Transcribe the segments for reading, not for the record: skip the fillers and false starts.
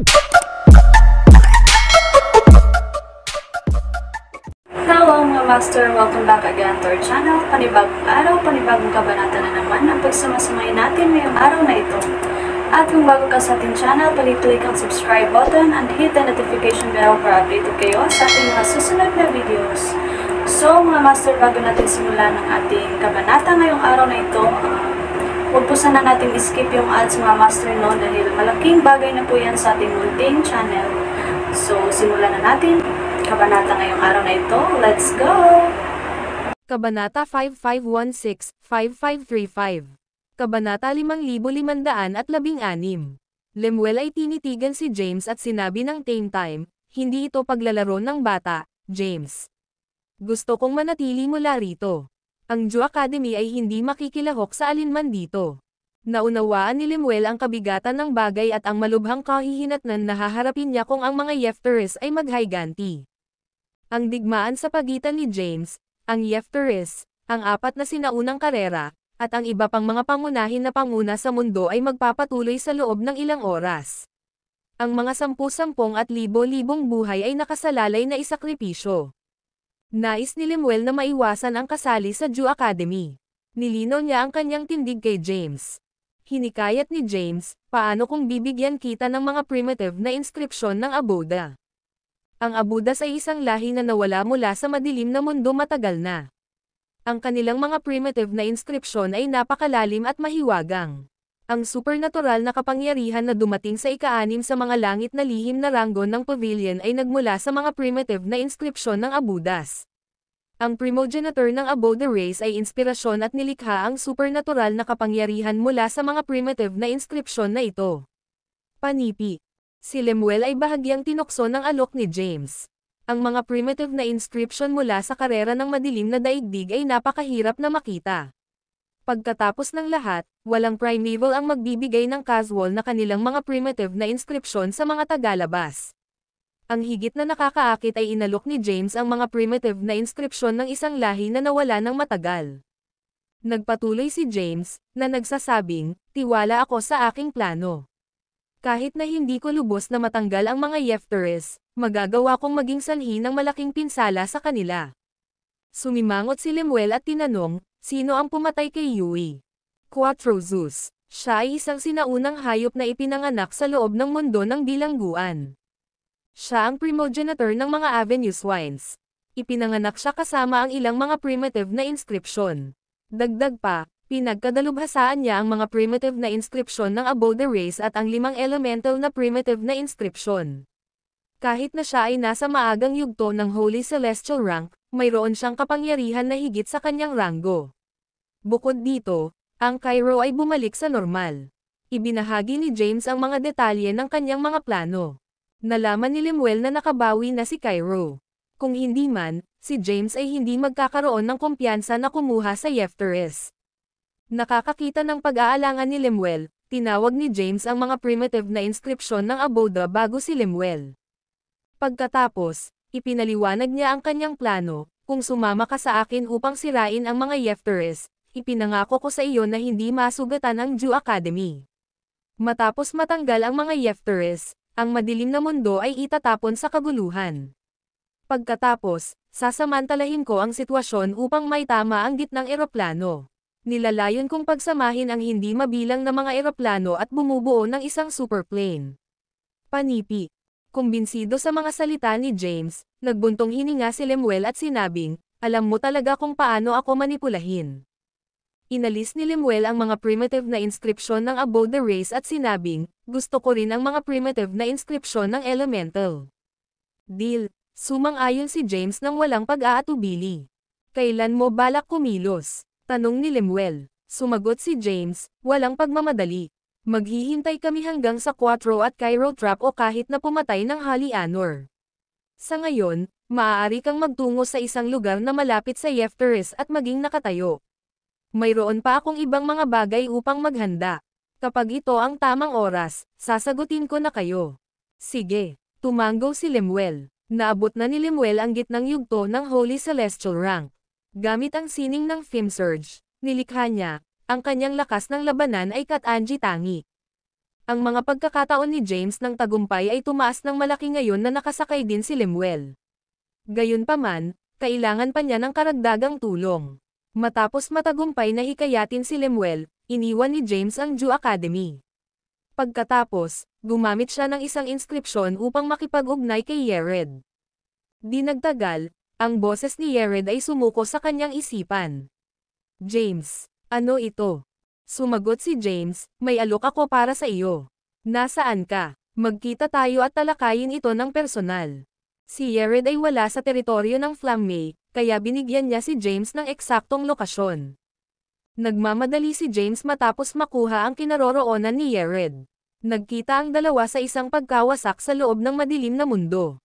Hello mga master! Welcome back again to our channel. Panibagong araw, panibagong kabanata na naman ang pagsamasamayin natin ngayong araw na ito. At kung bago ka sa ating channel, pag-click ang subscribe button and hit the notification bell para updated kayo sa ating mga susunod na videos. So mga master, bago natin simulan ang ating kabanata ngayong araw na ito, huwag po sana natin skip yung ads mga master no, dahil malaking bagay na po yan sa ating munting channel. So simulan na natin kabanata ngayong araw na ito. Let's go! Kabanata 5516-5535. Kabanata 5516. Lemuel ay tinitigan si James at sinabi ng Tame Time, hindi ito paglalaro ng bata, James. Gusto kong manatili mula rito. Ang Ju Academy ay hindi makikilahok sa alinman dito. Naunawaan ni Lemuel ang kabigatan ng bagay at ang malubhang kahihinatnan na haharapin niya kung ang mga Yefteres ay maghiganti. Ang digmaan sa pagitan ni James, ang Yefteres, ang apat na sinaunang karera, at ang iba pang mga pangunahin na panguna sa mundo ay magpapatuloy sa loob ng ilang oras. Ang mga 10,000 at 1,000 buhay ay nakasalalay na isakripisyo. Nais ni Lemuel na maiwasan ang kasali sa Ju Academy. Nilinaw niya ang kanyang tindig kay James. Hinikayat ni James, paano kung bibigyan kita ng mga primitive na inskripsyon ng Aboda? Ang Abudas ay isang lahi na nawala mula sa madilim na mundo matagal na. Ang kanilang mga primitive na inskripsyon ay napakalalim at mahiwagang. Ang supernatural na kapangyarihan na dumating sa ika-6 sa mga langit na lihim na ranggo ng pavilion ay nagmula sa mga primitive na inskripsyon ng Abudas. Ang primogenitor ng Aboda race ay inspirasyon at nilikha ang supernatural na kapangyarihan mula sa mga primitive na inskripsyon na ito. Panipi. Si Lemuel ay bahagyang tinukso ng alok ni James. Ang mga primitive na inscription mula sa karera ng madilim na daigdig ay napakahirap na makita. Pagkatapos ng lahat, walang primeval ang magbibigay ng casual na kanilang mga primitive na inscription sa mga tagalabas. Ang higit na nakakaakit ay inalok ni James ang mga primitive na inscription ng isang lahi na nawala ng matagal. Nagpatuloy si James, na nagsasabing, tiwala ako sa aking plano. Kahit na hindi ko lubos na matanggal ang mga Yefteres, magagawa kong maging sanhi ng malaking pinsala sa kanila. Sumimangot si Lemuel at tinanong, sino ang pumatay kay Yui? Quattro Zeus. Siya ay isang sinaunang hayop na ipinanganak sa loob ng mundo ng bilangguan. Siya ang primogenitor ng mga Avenue Swines. Ipinanganak siya kasama ang ilang mga primitive na inskripsyon. Dagdag pa, pinagkadalubhasaan niya ang mga primitive na inskripsyon ng Aboda race at ang 5 elemental na primitive na inskripsyon. Kahit na siya ay nasa maagang yugto ng Holy Celestial rank, mayroon siyang kapangyarihan na higit sa kanyang ranggo. Bukod dito, ang Cairo ay bumalik sa normal. Ibinahagi ni James ang mga detalye ng kanyang mga plano. Nalaman ni Lemuel na nakabawi na si Cairo. Kung hindi man, si James ay hindi magkakaroon ng kumpiyansa na kumuha sa Yefteres. Nakakakita ng pag-aalangan ni Lemuel, tinawag ni James ang mga primitive na inskripsyon ng Aboda bago si Lemuel. Pagkatapos, ipinaliwanag niya ang kanyang plano, kung sumama ka sa akin upang sirain ang mga Yefteres, ipinangako ko sa iyo na hindi masugatan ang Ju Academy. Matapos matanggal ang mga Yefteres, ang madilim na mundo ay itatapon sa kaguluhan. Pagkatapos, sasamantalahin ko ang sitwasyon upang maitama ang gitnang eroplano. Nilalayon kong pagsamahin ang hindi mabilang na mga eroplano at bumubuo ng isang superplane. Panipi. Kumbinsido sa mga salita ni James, nagbuntong hininga si Lemuel at sinabing, alam mo talaga kung paano ako manipulahin. Inalis ni Lemuel ang mga primitive na inskripsyon ng Aboda race at sinabing, gusto ko rin ang mga primitive na inskripsyon ng elemental. Deal. Sumang-ayon si James nang walang pag-aatubili. Kailan mo balak kumilos? Tanong ni Lemuel. Sumagot si James, walang pagmamadali. Maghihintay kami hanggang sa Quattro at Cairo Trap o kahit na pumatay ng Holy Anor. Sa ngayon, maaari kang magtungo sa isang lugar na malapit sa Yefteres at maging nakatayo. Mayroon pa akong ibang mga bagay upang maghanda. Kapag ito ang tamang oras, sasagutin ko na kayo. Sige, tumanggo si Lemuel. Naabot na ni Lemuel ang gitnang yugto ng Holy Celestial rank. Gamit ang sining ng Fim Surge, nilikha niya, ang kanyang lakas ng labanan ay Kat-Anji Tangi. Ang mga pagkakataon ni James ng tagumpay ay tumaas ng malaki ngayon na nakasakay din si Lemuel. Gayunpaman, kailangan pa niya ng karagdagang tulong. Matapos matagumpay na hikayatin si Lemuel, iniwan ni James ang Jew Academy. Pagkatapos, gumamit siya ng isang inskripsyon upang makipag-ugnay kay Yared. Di nagtagal, ang boses ni Yared ay sumuko sa kanyang isipan. James, ano ito? Sumagot si James, may alok ako para sa iyo. Nasaan ka? Magkita tayo at talakayin ito ng personal. Si Yared ay wala sa teritoryo ng Flamme, kaya binigyan niya si James ng eksaktong lokasyon. Nagmamadali si James matapos makuha ang kinaroroonan ni Yared. Nagkita ang dalawa sa isang pagkawasak sa loob ng madilim na mundo.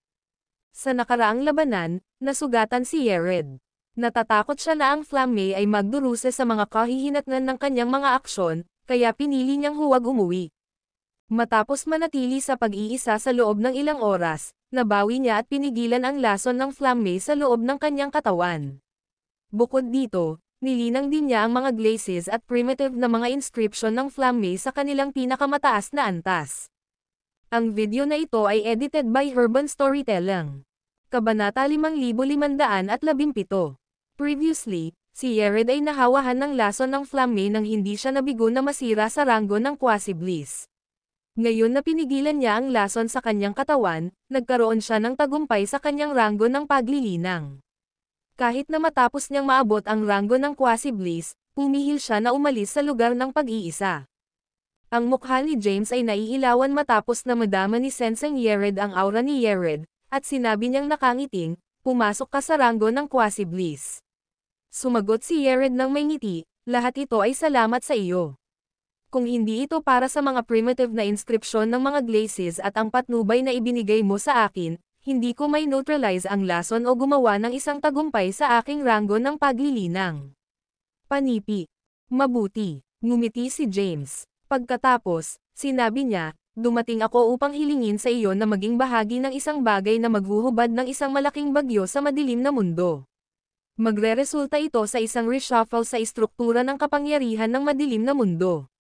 Sa nakaraang labanan, nasugatan si Yared. Natatakot siya na ang Flamme ay magdurusa sa mga kahihinatnan ng kanyang mga aksyon, kaya pinili niyang huwag umuwi. Matapos manatili sa pag-iisa sa loob ng ilang oras, nabawi niya at pinigilan ang lason ng Flamme sa loob ng kanyang katawan. Bukod dito, nilinang din niya ang mga glaces at primitive na mga inscription ng Flamme sa kanilang pinakamataas na antas. Ang video na ito ay edited by Urban Storytelling. Kabanata 5517. Previously, si Yared ay nahawahan ng lason ng Flamme nang hindi siya nabigo na masira sa ranggo ng Quasi-Bliss. Ngayon na pinigilan niya ang lason sa kanyang katawan, nagkaroon siya ng tagumpay sa kanyang ranggo ng paglilinang. Kahit na matapos niyang maabot ang ranggo ng Quasi-Bliss, pumihil siya na umalis sa lugar ng pag-iisa. Ang mukha ni James ay naiilawan matapos na madama ni Senseng Yared ang aura ni Yared, at sinabi niyang nakangiting, pumasok ka sa ranggo ng Quasi-Bliss. Sumagot si Yared ng may ngiti, lahat ito ay salamat sa iyo. Kung hindi ito para sa mga primitive na inskripsyon ng mga glaces at ang patnubay na ibinigay mo sa akin, hindi ko may neutralize ang lason o gumawa ng isang tagumpay sa aking ranggo ng paglilinang. Panipi. Mabuti. Ngumiti si James. Pagkatapos, sinabi niya, dumating ako upang hilingin sa iyo na maging bahagi ng isang bagay na maghuhubad ng isang malaking bagyo sa madilim na mundo. Magreresulta ito sa isang reshuffle sa istruktura ng kapangyarihan ng madilim na mundo.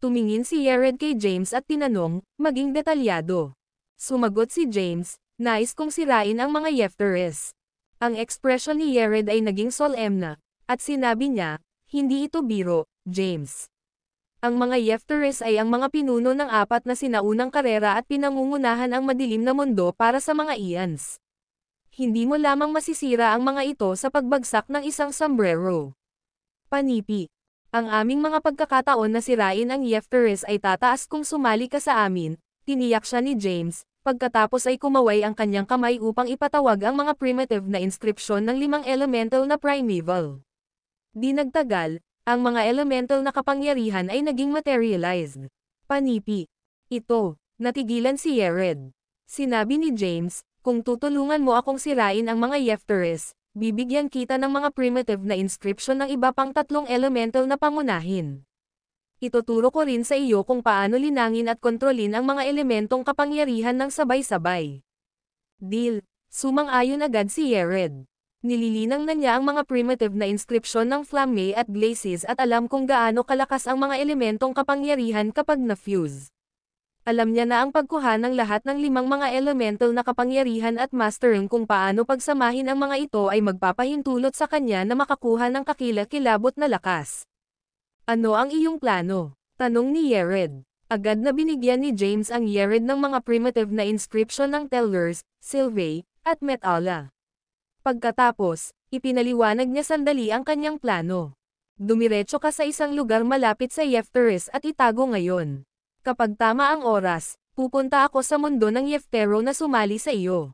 Tumingin si Yared kay James at tinanong, maging detalyado. Sumagot si James, nais kong sirain ang mga Yefteres. Ang ekspresyon ni Yared ay naging solemna, at sinabi niya, hindi ito biro, James. Ang mga Yefteres ay ang mga pinuno ng apat na sinaunang karera at pinangungunahan ang madilim na mundo para sa mga eons. Hindi mo lamang masisira ang mga ito sa pagbagsak ng isang sombrero. Panipi. Ang aming mga pagkakataon na sirain ang Yefteres ay tataas kung sumali ka sa amin, tiniyak siya ni James, pagkatapos ay kumaway ang kanyang kamay upang ipatawag ang mga primitive na inskripsyon ng 5 elemental na primeval. Di nagtagal, ang mga elemental na kapangyarihan ay naging materialized. Panipi. Ito, natigilan si Yared. Sinabi ni James, kung tutulungan mo akong sirain ang mga Yefteres, bibigyan kita ng mga primitive na inscription ng iba pang 3 elemental na pangunahin. Ituturo ko rin sa iyo kung paano linangin at kontrolin ang mga elementong kapangyarihan ng sabay-sabay. Deal. Sumang-ayon agad si Yared. Nililinang na niya ang mga primitive na inskripsyon ng Flamme at Glaces at alam kung gaano kalakas ang mga elementong kapangyarihan kapag na-fuse. Alam niya na ang pagkuha ng lahat ng 5 mga elemental na kapangyarihan at mastering kung paano pagsamahin ang mga ito ay magpapahintulot sa kanya na makakuha ng kakilakilabot na lakas. Ano ang iyong plano? Tanong ni Yared. Agad na binigyan ni James ang Yared ng mga primitive na inscription ng Tellers, Sylvae, at Metala. Pagkatapos, ipinaliwanag niya sandali ang kanyang plano. Dumiretso ka sa isang lugar malapit sa Yefteres at itago ngayon. Kapag tama ang oras, pupunta ako sa mundo ng Yeftero na sumali sa iyo.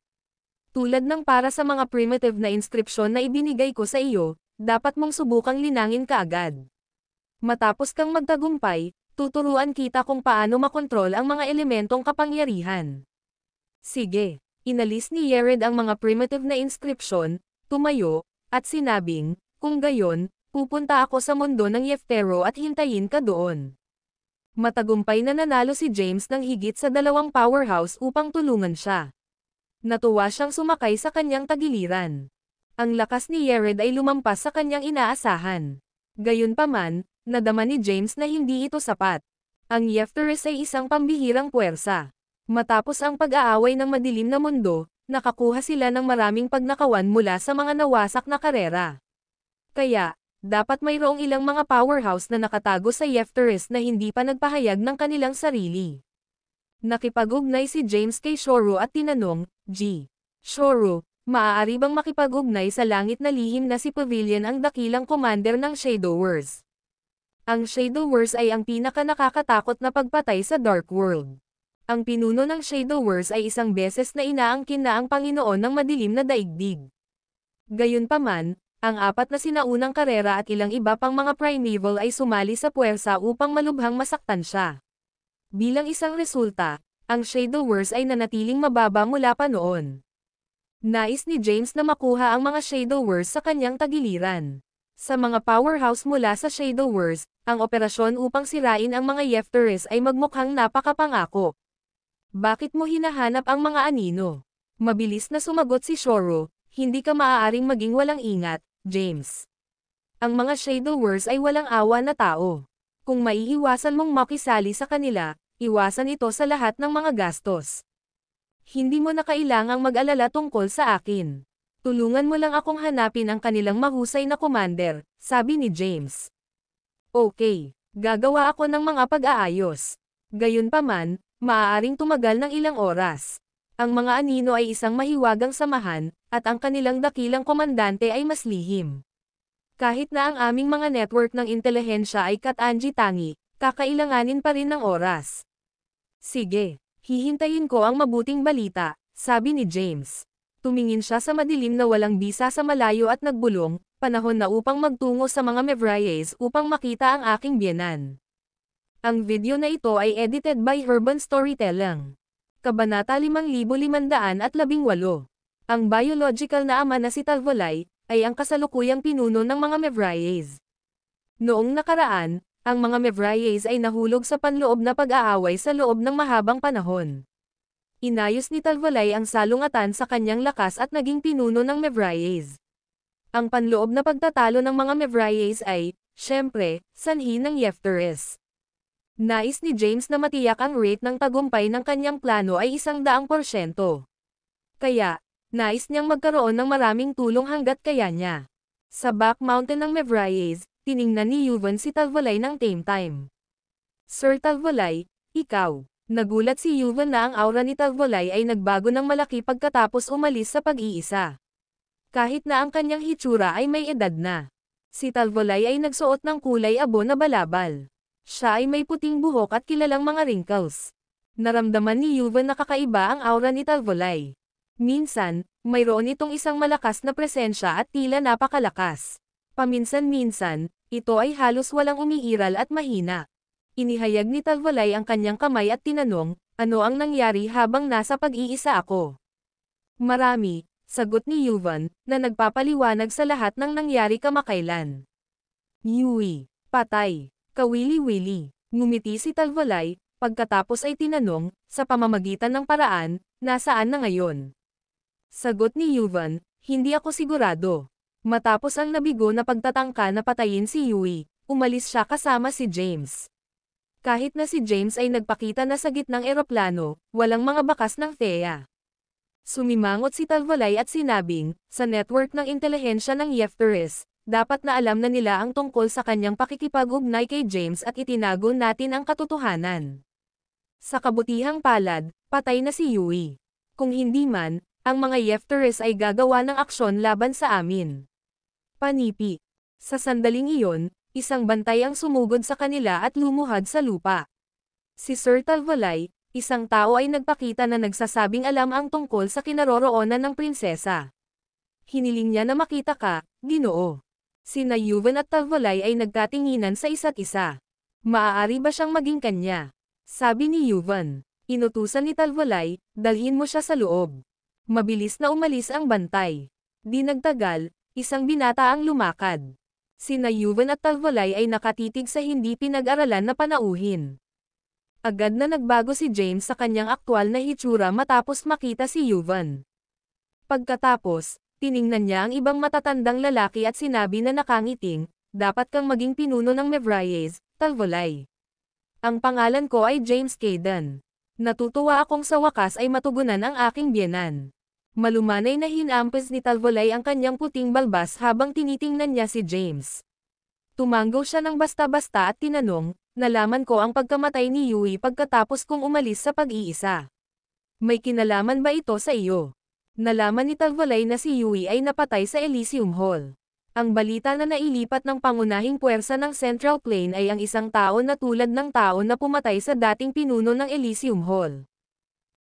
Tulad ng para sa mga primitive na inskripsyon na ibinigay ko sa iyo, dapat mong subukang linangin kaagad. Matapos kang magtagumpay, tuturuan kita kung paano makontrol ang mga elementong kapangyarihan. Sige, inalis ni Yared ang mga primitive na inskripsyon, tumayo, at sinabing, kung gayon, pupunta ako sa mundo ng Yeftero at hintayin ka doon. Matagumpay na nanalo si James ng higit sa 2 powerhouse upang tulungan siya. Natuwa siyang sumakay sa kanyang tagiliran. Ang lakas ni Yared ay lumampas sa kanyang inaasahan. Gayunpaman, nadama ni James na hindi ito sapat. Ang Yefteris ay isang pambihirang puwersa. Matapos ang pag-aaway ng madilim na mundo, nakakuha sila ng maraming pagnakawan mula sa mga nawasak na karera. Kaya, dapat mayroong ilang mga powerhouse na nakatago sa Yefteris na hindi pa nagpahayag ng kanilang sarili. Nakipag-ugnay si James kay Shoro at tinanong, Shoro, maaari bang makipag-ugnay sa langit na lihim na si Pavilion ang dakilang commander ng Shadowverse? Ang Shadowverse ay ang pinaka-nakakatakot na pagpatay sa Dark World. Ang pinuno ng Shadowverse ay isang beses na inaangkin na ang Panginoon ng madilim na daigdig. Gayunpaman, ang 4 na sinaunang karera at ilang iba pang mga primeval ay sumali sa puwersa upang malubhang masaktan siya. Bilang isang resulta, ang Shadowverse ay nanatiling mababa mula pa noon. Nais ni James na makuha ang mga Shadowverse sa kanyang tagiliran. Sa mga powerhouse mula sa Shadowverse, ang operasyon upang sirain ang mga Yefteris ay magmukhang napakapangako. Bakit mo hinahanap ang mga anino? Mabilis na sumagot si Shoro, hindi ka maaaring maging walang ingat, James. Ang mga Shadowverse ay walang awa na tao. Kung maiiwasan mong makisali sa kanila, iwasan ito sa lahat ng mga gastos. Hindi mo na kailangang mag-alala tungkol sa akin. Tulungan mo lang akong hanapin ang kanilang mahusay na commander, sabi ni James. Okay, gagawa ako ng mga pag-aayos. Gayunpaman, maaaring tumagal ng ilang oras. Ang mga anino ay isang mahiwagang samahan, at ang kanilang dakilang komandante ay mas lihim. Kahit na ang aming mga network ng intelihensya ay katangi-tangi, kakailanganin pa rin ng oras. Sige. Hihintayin ko ang mabuting balita, sabi ni James. Tumingin siya sa madilim na walang bisa sa malayo at nagbulong, panahon na upang magtungo sa mga Mevriers upang makita ang aking biyenan. Ang video na ito ay edited by Herban Storytelling. Kabanata 5518. Ang biological na ama na si Talvolay, ay ang kasalukuyang pinuno ng mga Mevriers. Noong nakaraan, ang mga Mevriers ay nahulog sa panloob na pag-aaway sa loob ng mahabang panahon. Inayos ni Talvolay ang salungatan sa kanyang lakas at naging pinuno ng Mevriers. Ang panloob na pagtatalo ng mga Mevriers ay, syempre, sanhi ng Yefteris. Nais ni James na matiyak ang rate ng tagumpay ng kanyang plano ay 100%. Kaya, nais niyang magkaroon ng maraming tulong hanggat kaya niya. Sa back mountain ng Mevriers, tiningnan ni Yuvan si Talvolay ng Tame Time. Sir Talvolay, ikaw. Nagulat si Yuvan na ang aura ni Talvolay ay nagbago ng malaki pagkatapos umalis sa pag-iisa. Kahit na ang kanyang hitsura ay may edad na. Si Talvolay ay nagsuot ng kulay abo na balabal. Siya ay may puting buhok at kilalang mga wrinkles. Naramdaman ni Yuvan na kakaiba ang aura ni Talvolay. Minsan, mayroon itong isang malakas na presensya at tila napakalakas. Paminsan-minsan, ito ay halos walang umiiral at mahina. Inihayag ni Talvolay ang kanyang kamay at tinanong, ano ang nangyari habang nasa pag-iisa ako? Marami, sagot ni Yuvan, na nagpapaliwanag sa lahat ng nangyari kamakailan. Yui, patay, kawili-wili, ngumiti si Talvolay, pagkatapos ay tinanong, sa pamamagitan ng paraan, nasaan na ngayon? Sagot ni Yuvan, hindi ako sigurado. Matapos ang nabigo na pagtatangka na patayin si Yui, umalis siya kasama si James. Kahit na si James ay nagpakita na sa gitnang eroplano, walang mga bakas ng Thea. Sumimangot si Talvolay at sinabing, sa network ng intelihensya ng Yefteris, dapat na alam na nila ang tungkol sa kanyang pakikipag-ugnay kay James at itinago natin ang katotohanan. Sa kabutihang palad, patay na si Yui. Kung hindi man, ang mga Yefteris ay gagawa ng aksyon laban sa amin. Panipi. Sa sandaling iyon, isang bantay ang sumugod sa kanila at lumuhad sa lupa. Si Sir Talvolay, isang tao ay nagpakita na nagsasabing alam ang tungkol sa kinaroroonan ng prinsesa. Hiniling niya na makita ka, Ginoo. Sina Yuvan at Talvolay ay nagkatinginan sa isa't isa. Maaari ba siyang maging kanya? Sabi ni Yuvan. Inutusan ni Talvolay, dalhin mo siya sa loob. Mabilis na umalis ang bantay. Di nagtagal, isang binata ang lumakad. Sina Yuvan at Talvolay ay nakatitig sa hindi pinag-aralan na panauhin. Agad na nagbago si James sa kanyang aktwal na hitsura matapos makita si Yuvan. Pagkatapos, tiningnan niya ang ibang matatandang lalaki at sinabi na nakangiting, dapat kang maging pinuno ng Mevriers, Talvolay. Ang pangalan ko ay James Caden. Natutuwa akong sa wakas ay matugunan ang aking biyenan. Malumanay na hinampas ni Talvolay ang kanyang puting balbas habang tinitingnan niya si James. Tumanggaw siya ng basta-basta at tinanong, nalaman ko ang pagkamatay ni Yui pagkatapos kong umalis sa pag-iisa. May kinalaman ba ito sa iyo? Nalaman ni Talvolay na si Yui ay napatay sa Elysium Hall. Ang balita na nailipat ng pangunahing puwersa ng Central Plain ay ang isang tao na tulad ng tao na pumatay sa dating pinuno ng Elysium Hall.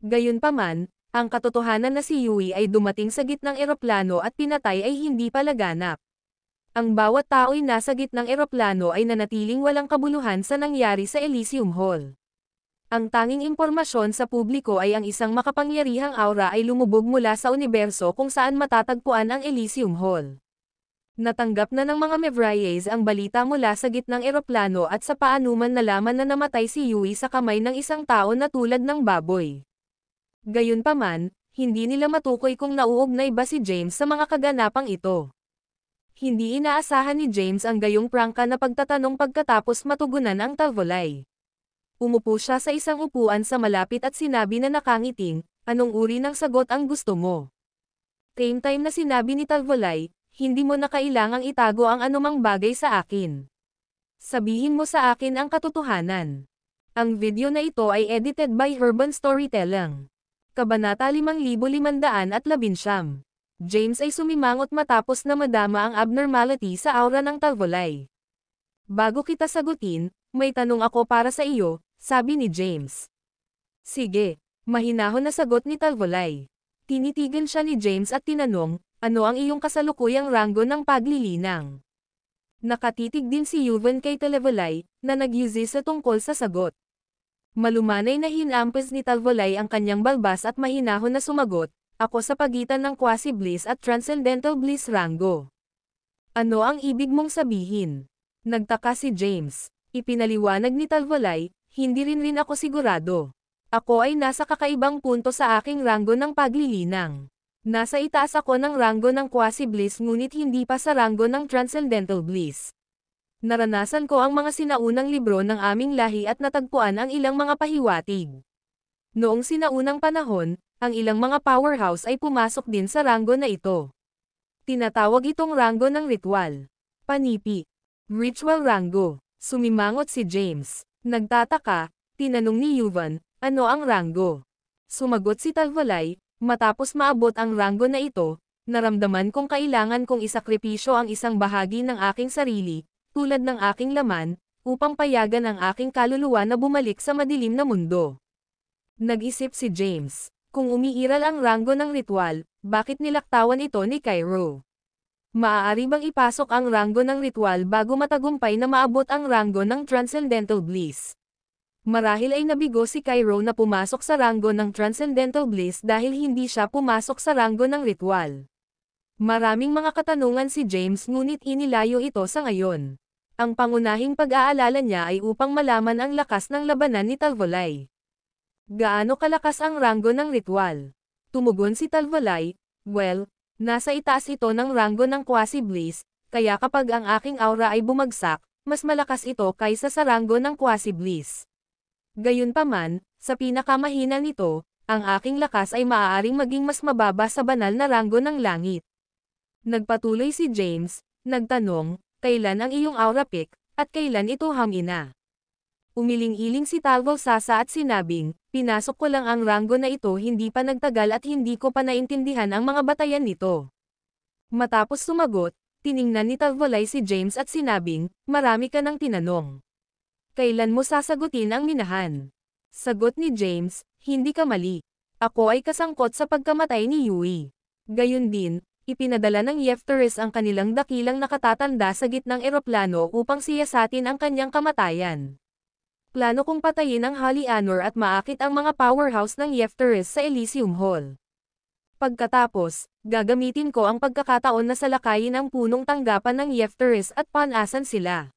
Gayunpaman, ang katotohanan na si Yui ay dumating sa gitnang eroplano at pinatay ay hindi palaganap. Ang bawat tao'y nasa gitnang eroplano ay nanatiling walang kabuluhan sa nangyari sa Elysium Hall. Ang tanging impormasyon sa publiko ay ang isang makapangyarihang aura ay lumubog mula sa universo kung saan matatagpuan ang Elysium Hall. Natanggap na ng mga Mevriers ang balita mula sa gitnang eroplano at sa paanuman nalaman na namatay si Yui sa kamay ng isang tao na tulad ng baboy. Gayunpaman, hindi nila matukoy kung nauugnay ba si James sa mga kaganapang ito. Hindi inaasahan ni James ang gayong prangka na pagtatanong pagkatapos matugunan ang Talvolay. Umupo siya sa isang upuan sa malapit at sinabi na nakangiting, anong uri ng sagot ang gusto mo? Same time na sinabi ni Talvolay, hindi mo na kailangang itago ang anumang bagay sa akin. Sabihin mo sa akin ang katotohanan. Ang video na ito ay edited by Urban Storytelling. Kabanata 5519. James ay sumimangot matapos na madama ang abnormality sa aura ng Talvolay. Bago kita sagutin, may tanong ako para sa iyo, sabi ni James. Sige, mahinahon na sagot ni Talvolay. Tinitigan siya ni James at tinanong, ano ang iyong kasalukuyang ranggo ng paglilinang? Nakatitig din si Yuvan kay Talvolay, na nag-yuzi sa tungkol sa sagot. Malumanay na hinampas ni Talvolay ang kanyang balbas at mahinahon na sumagot, ako sa pagitan ng quasi-bliss at transcendental bliss rango. Ano ang ibig mong sabihin? Nagtaka si James. Ipinaliwanag ni Talvolay, hindi rin ako sigurado. Ako ay nasa kakaibang punto sa aking rango ng paglilinang. Nasa itaas ako ng rango ng quasi-bliss ngunit hindi pa sa rango ng transcendental bliss. Naranasan ko ang mga sinaunang libro ng aming lahi at natagpuan ang ilang mga pahiwatig. Noong sinaunang panahon, ang ilang mga powerhouse ay pumasok din sa rango na ito. Tinatawag itong rango ng ritual. Panipi. Ritual rango. Sumimangot si James. Nagtataka, tinanong ni Yuvan, ano ang rango? Sumagot si Talvolay, matapos maabot ang rango na ito, naramdaman kong kailangan kong isakripisyo ang isang bahagi ng aking sarili, tulad ng aking laman, upang payagan ang aking kaluluwa na bumalik sa madilim na mundo. Nag-isip si James, kung umiiral ang rango ng ritual, bakit nilaktawan ito ni Cairo? Maaari bang ipasok ang rango ng ritual bago matagumpay na maabot ang rango ng transcendental bliss? Marahil ay nabigo si Cairo na pumasok sa rango ng transcendental bliss dahil hindi siya pumasok sa rango ng ritual. Maraming mga katanungan si James ngunit inilayo ito sa ngayon. Ang pangunahing pag-aalala niya ay upang malaman ang lakas ng labanan ni Talvolay. Gaano kalakas ang rango ng ritual? Tumugon si Talvolay, well, nasa itaas ito ng rango ng quasi-bliss, kaya kapag ang aking aura ay bumagsak, mas malakas ito kaysa sa rango ng quasi-bliss. Gayunpaman, sa pinakamahina nito, ang aking lakas ay maaaring maging mas mababa sa banal na rango ng langit. Nagpatuloy si James, nagtanong, kailan ang iyong aura peak, at kailan ito hamina? Umiling-iling si Talvolsasa at sinabing, pinasok ko lang ang rango na ito hindi pa nagtagal at hindi ko pa naintindihan ang mga batayan nito. Matapos sumagot, tiningnan ni Talvolay si James at sinabing, marami ka nang tinanong. Kailan mo sasagutin ang minahan? Sagot ni James, hindi ka mali. Ako ay kasangkot sa pagkamatay ni Yui. Gayon din, ipinadala ng Yefteris ang kanilang dakilang nakatatanda sa gitnang eroplano upang siyasatin ang kanyang kamatayan. Plano kong patayin ang Holy Honor at maakit ang mga powerhouse ng Yefteris sa Elysium Hall. Pagkatapos, gagamitin ko ang pagkakataon na salakayin ang punong tanggapan ng Yefteris at panasan sila.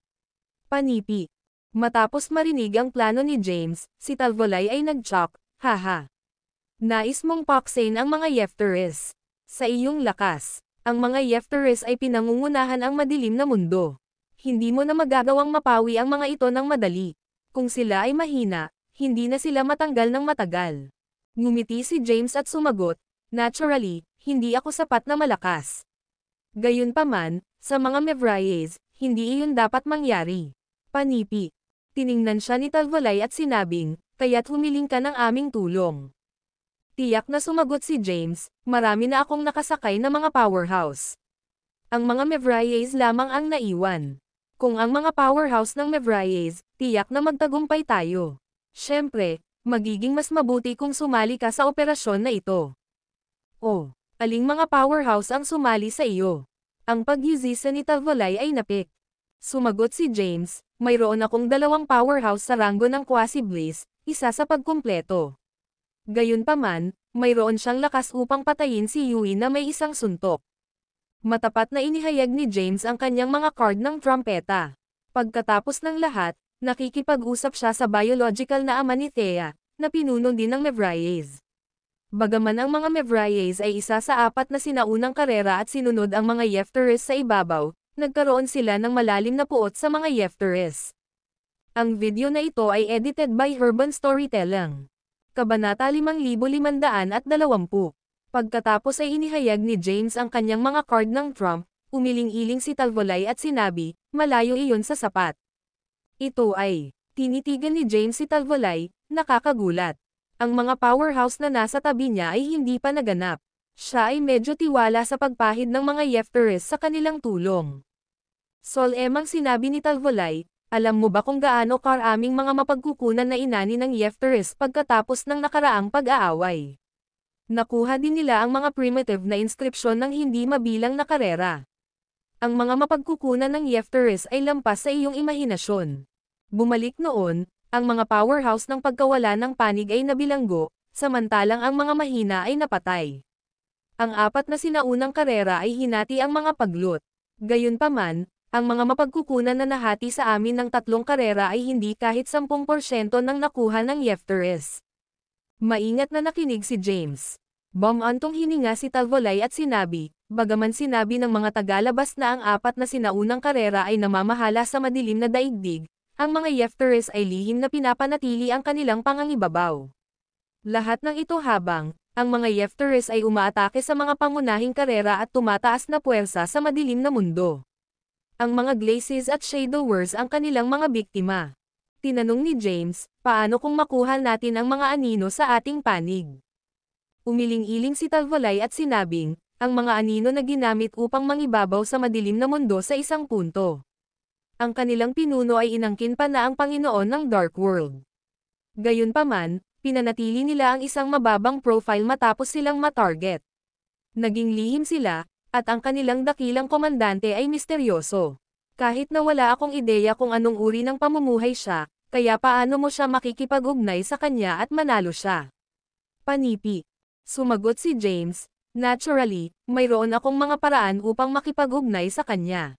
Panipi. Matapos marinig ang plano ni James, si Talvolay ay nag-chok, haha. Nais mong paksain ang mga Yefteris. Sa iyong lakas, ang mga Yefteris ay pinangungunahan ang madilim na mundo. Hindi mo na magagawang mapawi ang mga ito ng madali. Kung sila ay mahina, hindi na sila matanggal ng matagal. Ngumiti si James at sumagot, naturally, hindi ako sapat na malakas. Gayunpaman, sa mga Mevriers, hindi iyon dapat mangyari. Panipi. Tiningnan siya ni Talvolay at sinabing, kaya't humiling ka ng aming tulong. Tiyak na sumagot si James, marami na akong nakasakay na mga powerhouse. Ang mga Mevriers lamang ang naiwan. Kung ang mga powerhouse ng Mevriers, tiyak na magtagumpay tayo. Siyempre, magiging mas mabuti kung sumali ka sa operasyon na ito. Oh, aling mga powerhouse ang sumali sa iyo? Ang pagyuzisa ni Talvolay ay napik. Sumagot si James, mayroon akong 2 powerhouse sa ranggo ng Quasi-Bliss, isa sa pagkumpleto. Gayunpaman, mayroon siyang lakas upang patayin si Yui na may isang suntok. Matapat na inihayag ni James ang kanyang mga card ng trumpeta. Pagkatapos ng lahat, nakikipag-usap siya sa biological na ama ni Thea, na pinuno din ng Mevriers. Bagaman ang mga Mevriers ay isa sa 4 na sinaunang karera at sinunod ang mga Yefteres sa ibabaw, nagkaroon sila ng malalim na puot sa mga Yefteres. Ang video na ito ay edited by Urban Storytelling. Kabanata 5520. Pagkatapos ay inihayag ni James ang kanyang mga card ng Trump, umiling-iling si Talvolay at sinabi, malayo iyon sa sapat. Ito ay, tinitigan ni James si Talvolay, nakakagulat. Ang mga powerhouse na nasa tabi niya ay hindi pa naganap. Siya ay medyo tiwala sa pagpahid ng mga Yefteres sa kanilang tulong. Sol-emang sinabi ni Talvolay, alam mo ba kung gaano karaming mga mapagkukunan na inani ng Yefteres pagkatapos ng nakaraang pag-aaway? Nakuha din nila ang mga primitive na inskripsyon ng hindi mabilang na karera. Ang mga mapagkukunan ng Yefteres ay lampas sa iyong imahinasyon. Bumalik noon, ang mga powerhouse ng pagkawala ng panig ay nabilanggo, samantalang ang mga mahina ay napatay. Ang 4 na sinaunang karera ay hinati ang mga paglut. Gayunpaman, ang mga mapagkukunan na nahati sa amin ng 3 karera ay hindi kahit 10% ng nakuha ng Yefteres. Maingat na nakinig si James. Bumantong hininga si Talvolay at sinabi, bagaman sinabi ng mga tagalabas na ang 4 na sinaunang karera ay namamahala sa madilim na daigdig, ang mga Yefteres ay lihim na pinapanatili ang kanilang pangangibabaw. Lahat ng ito habang, ang mga Yefteres ay umaatake sa mga pangunahing karera at tumataas na puwersa sa madilim na mundo. Ang mga Glaces at Shadowers ang kanilang mga biktima. Tinanong ni James, paano kung makuha natin ang mga anino sa ating panig? Umiling-iling si Talvolay at sinabing, ang mga anino na ginamit upang mangibabaw sa madilim na mundo sa isang punto. Ang kanilang pinuno ay inangkin pa na ang Panginoon ng Dark World. Gayunpaman, pinanatili nila ang isang mababang profile matapos silang matarget. Naging lihim sila, at ang kanilang dakilang komandante ay misteryoso. Kahit na wala akong ideya kung anong uri ng pamumuhay siya, kaya paano mo siya makikipag-ugnay sa kanya at manalo siya? Panipi. Sumagot si James, naturally, mayroon akong mga paraan upang makipag-ugnay sa kanya.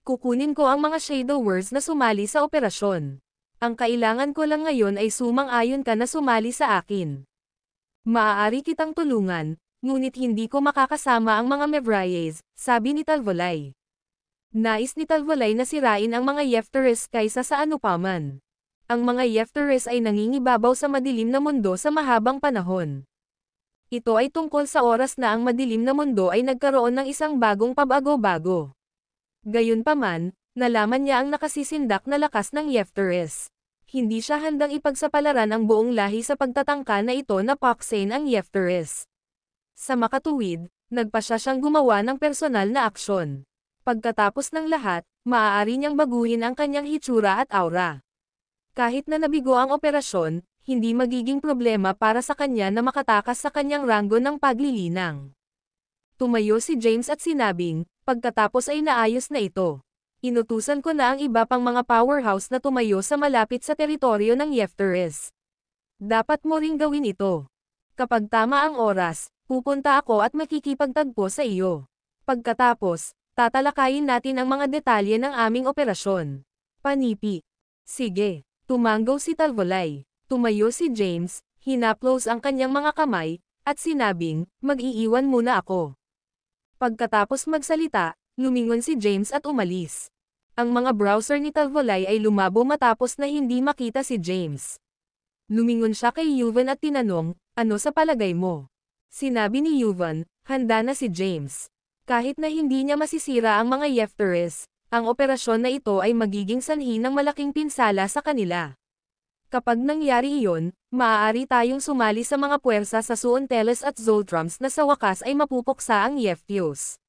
Kukunin ko ang mga Shadowers na sumali sa operasyon. Ang kailangan ko lang ngayon ay sumang-ayon ka na sumali sa akin. Maaari kitang tulungan, ngunit hindi ko makakasama ang mga Mevriers, sabi ni Talvolay. Nais ni Talvolay na sirain ang mga Yefteres kaysa sa anupaman. Ang mga Yefteres ay nangingibabaw sa madilim na mundo sa mahabang panahon. Ito ay tungkol sa oras na ang madilim na mundo ay nagkaroon ng isang bagong pabago-bago. Gayunpaman, nalaman niya ang nakasisindak na lakas ng Yefteres. Hindi siya handang ipagsapalaran ang buong lahi sa pagtatangka na ito na paksain ang Yefteres. Sa makatuwid, nagpasya siyang gumawa ng personal na aksyon. Pagkatapos ng lahat, maaari niyang baguhin ang kanyang hitsura at aura. Kahit na nabigo ang operasyon, hindi magiging problema para sa kanya na makatakas sa kanyang ranggo ng paglilinang. Tumayo si James at sinabing, pagkatapos ay naayos na ito. Inutusan ko na ang iba pang mga powerhouse na tumayo sa malapit sa teritoryo ng Yefteres. Dapat mo ring gawin ito. Kapag tama ang oras, pupunta ako at makikipagtagpo sa iyo. Pagkatapos, tatalakayin natin ang mga detalye ng aming operasyon. Panipi. Sige. Tumanggaw si Talvolay. Tumayo si James, hinaplos ang kanyang mga kamay, at sinabing, mag-iiwan muna ako. Pagkatapos magsalita, lumingon si James at umalis. Ang mga browser ni Talvolay ay lumabo matapos na hindi makita si James. Lumingon siya kay Yuvan at tinanong, ano sa palagay mo? Sinabi ni Yuvan, handa na si James. Kahit na hindi niya masisira ang mga Yefteres, ang operasyon na ito ay magiging sanhi ng malaking pinsala sa kanila. Kapag nangyari iyon, maaari tayong sumali sa mga puwersa sa Suonteles at Zoltrams na sa wakas ay mapupuksa ang Yeftios.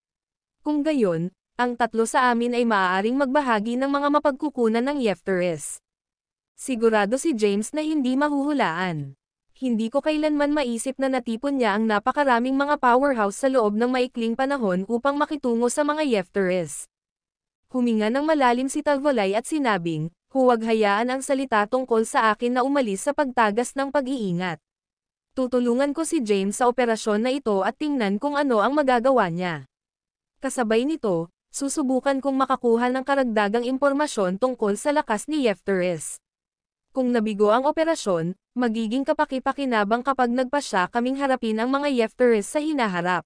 Kung gayon, ang tatlo sa amin ay maaaring magbahagi ng mga mapagkukunan ng Yefteres. Sigurado si James na hindi mahuhulaan. Hindi ko kailanman maisip na natipon niya ang napakaraming mga powerhouse sa loob ng maikling panahon upang makitungo sa mga Yefteres. Huminga ng malalim si Talvolay at sinabing, huwag hayaan ang salita tungkol sa akin na umalis sa pagtagas ng pag-iingat. Tutulungan ko si James sa operasyon na ito at tingnan kung ano ang magagawa niya. Kasabay nito, susubukan kong makakuha ng karagdagang impormasyon tungkol sa lakas ni Yefteres. Kung nabigo ang operasyon, magiging kapaki-pakinabang kapag nagpasya kaming harapin ang mga Yefteres sa hinaharap.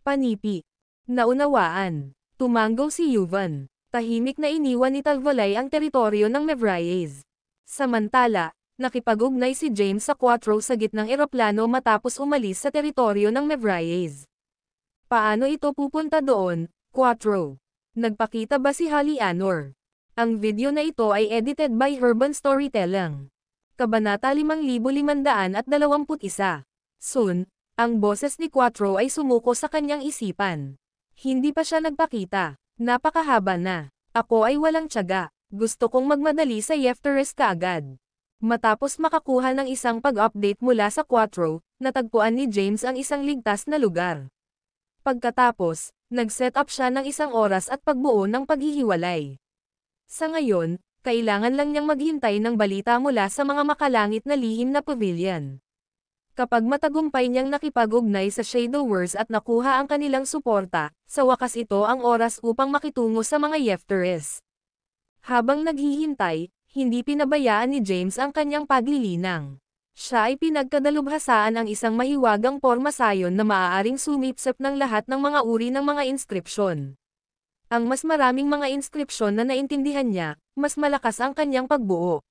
Panipi. Naunawaan. Tumanggo si Yuvan. Tahimik na iniwan ni Talvolay ang teritoryo ng Mevriez. Samantala, nakipag-ugnay si James sa Quattro sa gitnang eroplano matapos umalis sa teritoryo ng Mevriez. Paano ito pupunta doon, Quattro? Nagpakita ba si Holly Anor? Ang video na ito ay edited by Urban Storytelling. Kabanata 5521. Soon, ang boses ni Quattro ay sumuko sa kanyang isipan. Hindi pa siya nagpakita. Napakahaba na. Ako ay walang tiyaga. Gusto kong magmadali sa Yefteres kaagad. Matapos makakuha ng isang pag-update mula sa Quattro, natagpuan ni James ang isang ligtas na lugar. Pagkatapos, nag-set up siya ng isang oras at pagbuo ng paghihiwalay. Sa ngayon, kailangan lang niyang maghintay ng balita mula sa mga makalangit na lihim na pavilion. Kapag matagumpay niyang nakipag-ugnay sa Shadow Wars at nakuha ang kanilang suporta, sa wakas ito ang oras upang makitungo sa mga Yefteres. Habang naghihintay, hindi pinabayaan ni James ang kanyang paglilinang. Siya ay pinagkadalubhasaan ang isang mahiwagang pormasayon na maaaring sumipsip ng lahat ng mga uri ng mga inskripsyon. Ang mas maraming mga inskripsyon na naintindihan niya, mas malakas ang kanyang pagbuo.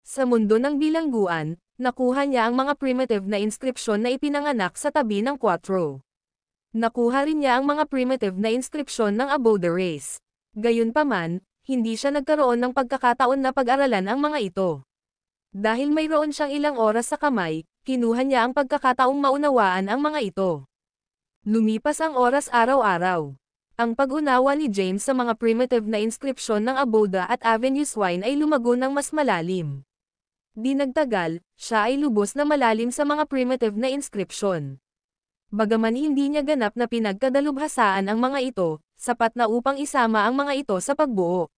Sa mundo ng bilangguan, nakuha niya ang mga primitive na inskripsyon na ipinanganak sa tabi ng Quattro. Nakuha rin niya ang mga primitive na inskripsyon ng Abode the Race. Gayunpaman, hindi siya nagkaroon ng pagkakataon na pag-aralan ang mga ito. Dahil mayroon siyang ilang oras sa kamay, kinuha niya ang pagkakataong maunawaan ang mga ito. Lumipas ang oras araw-araw. Ang pag-unawa ni James sa mga primitive na inskripsyon ng Aboda at Avenue Swine ay lumago ng mas malalim. Di nagtagal, siya ay lubos na malalim sa mga primitive na inskripsyon. Bagaman hindi niya ganap na pinagkadalubhasaan ang mga ito, sapat na upang isama ang mga ito sa pagbuo.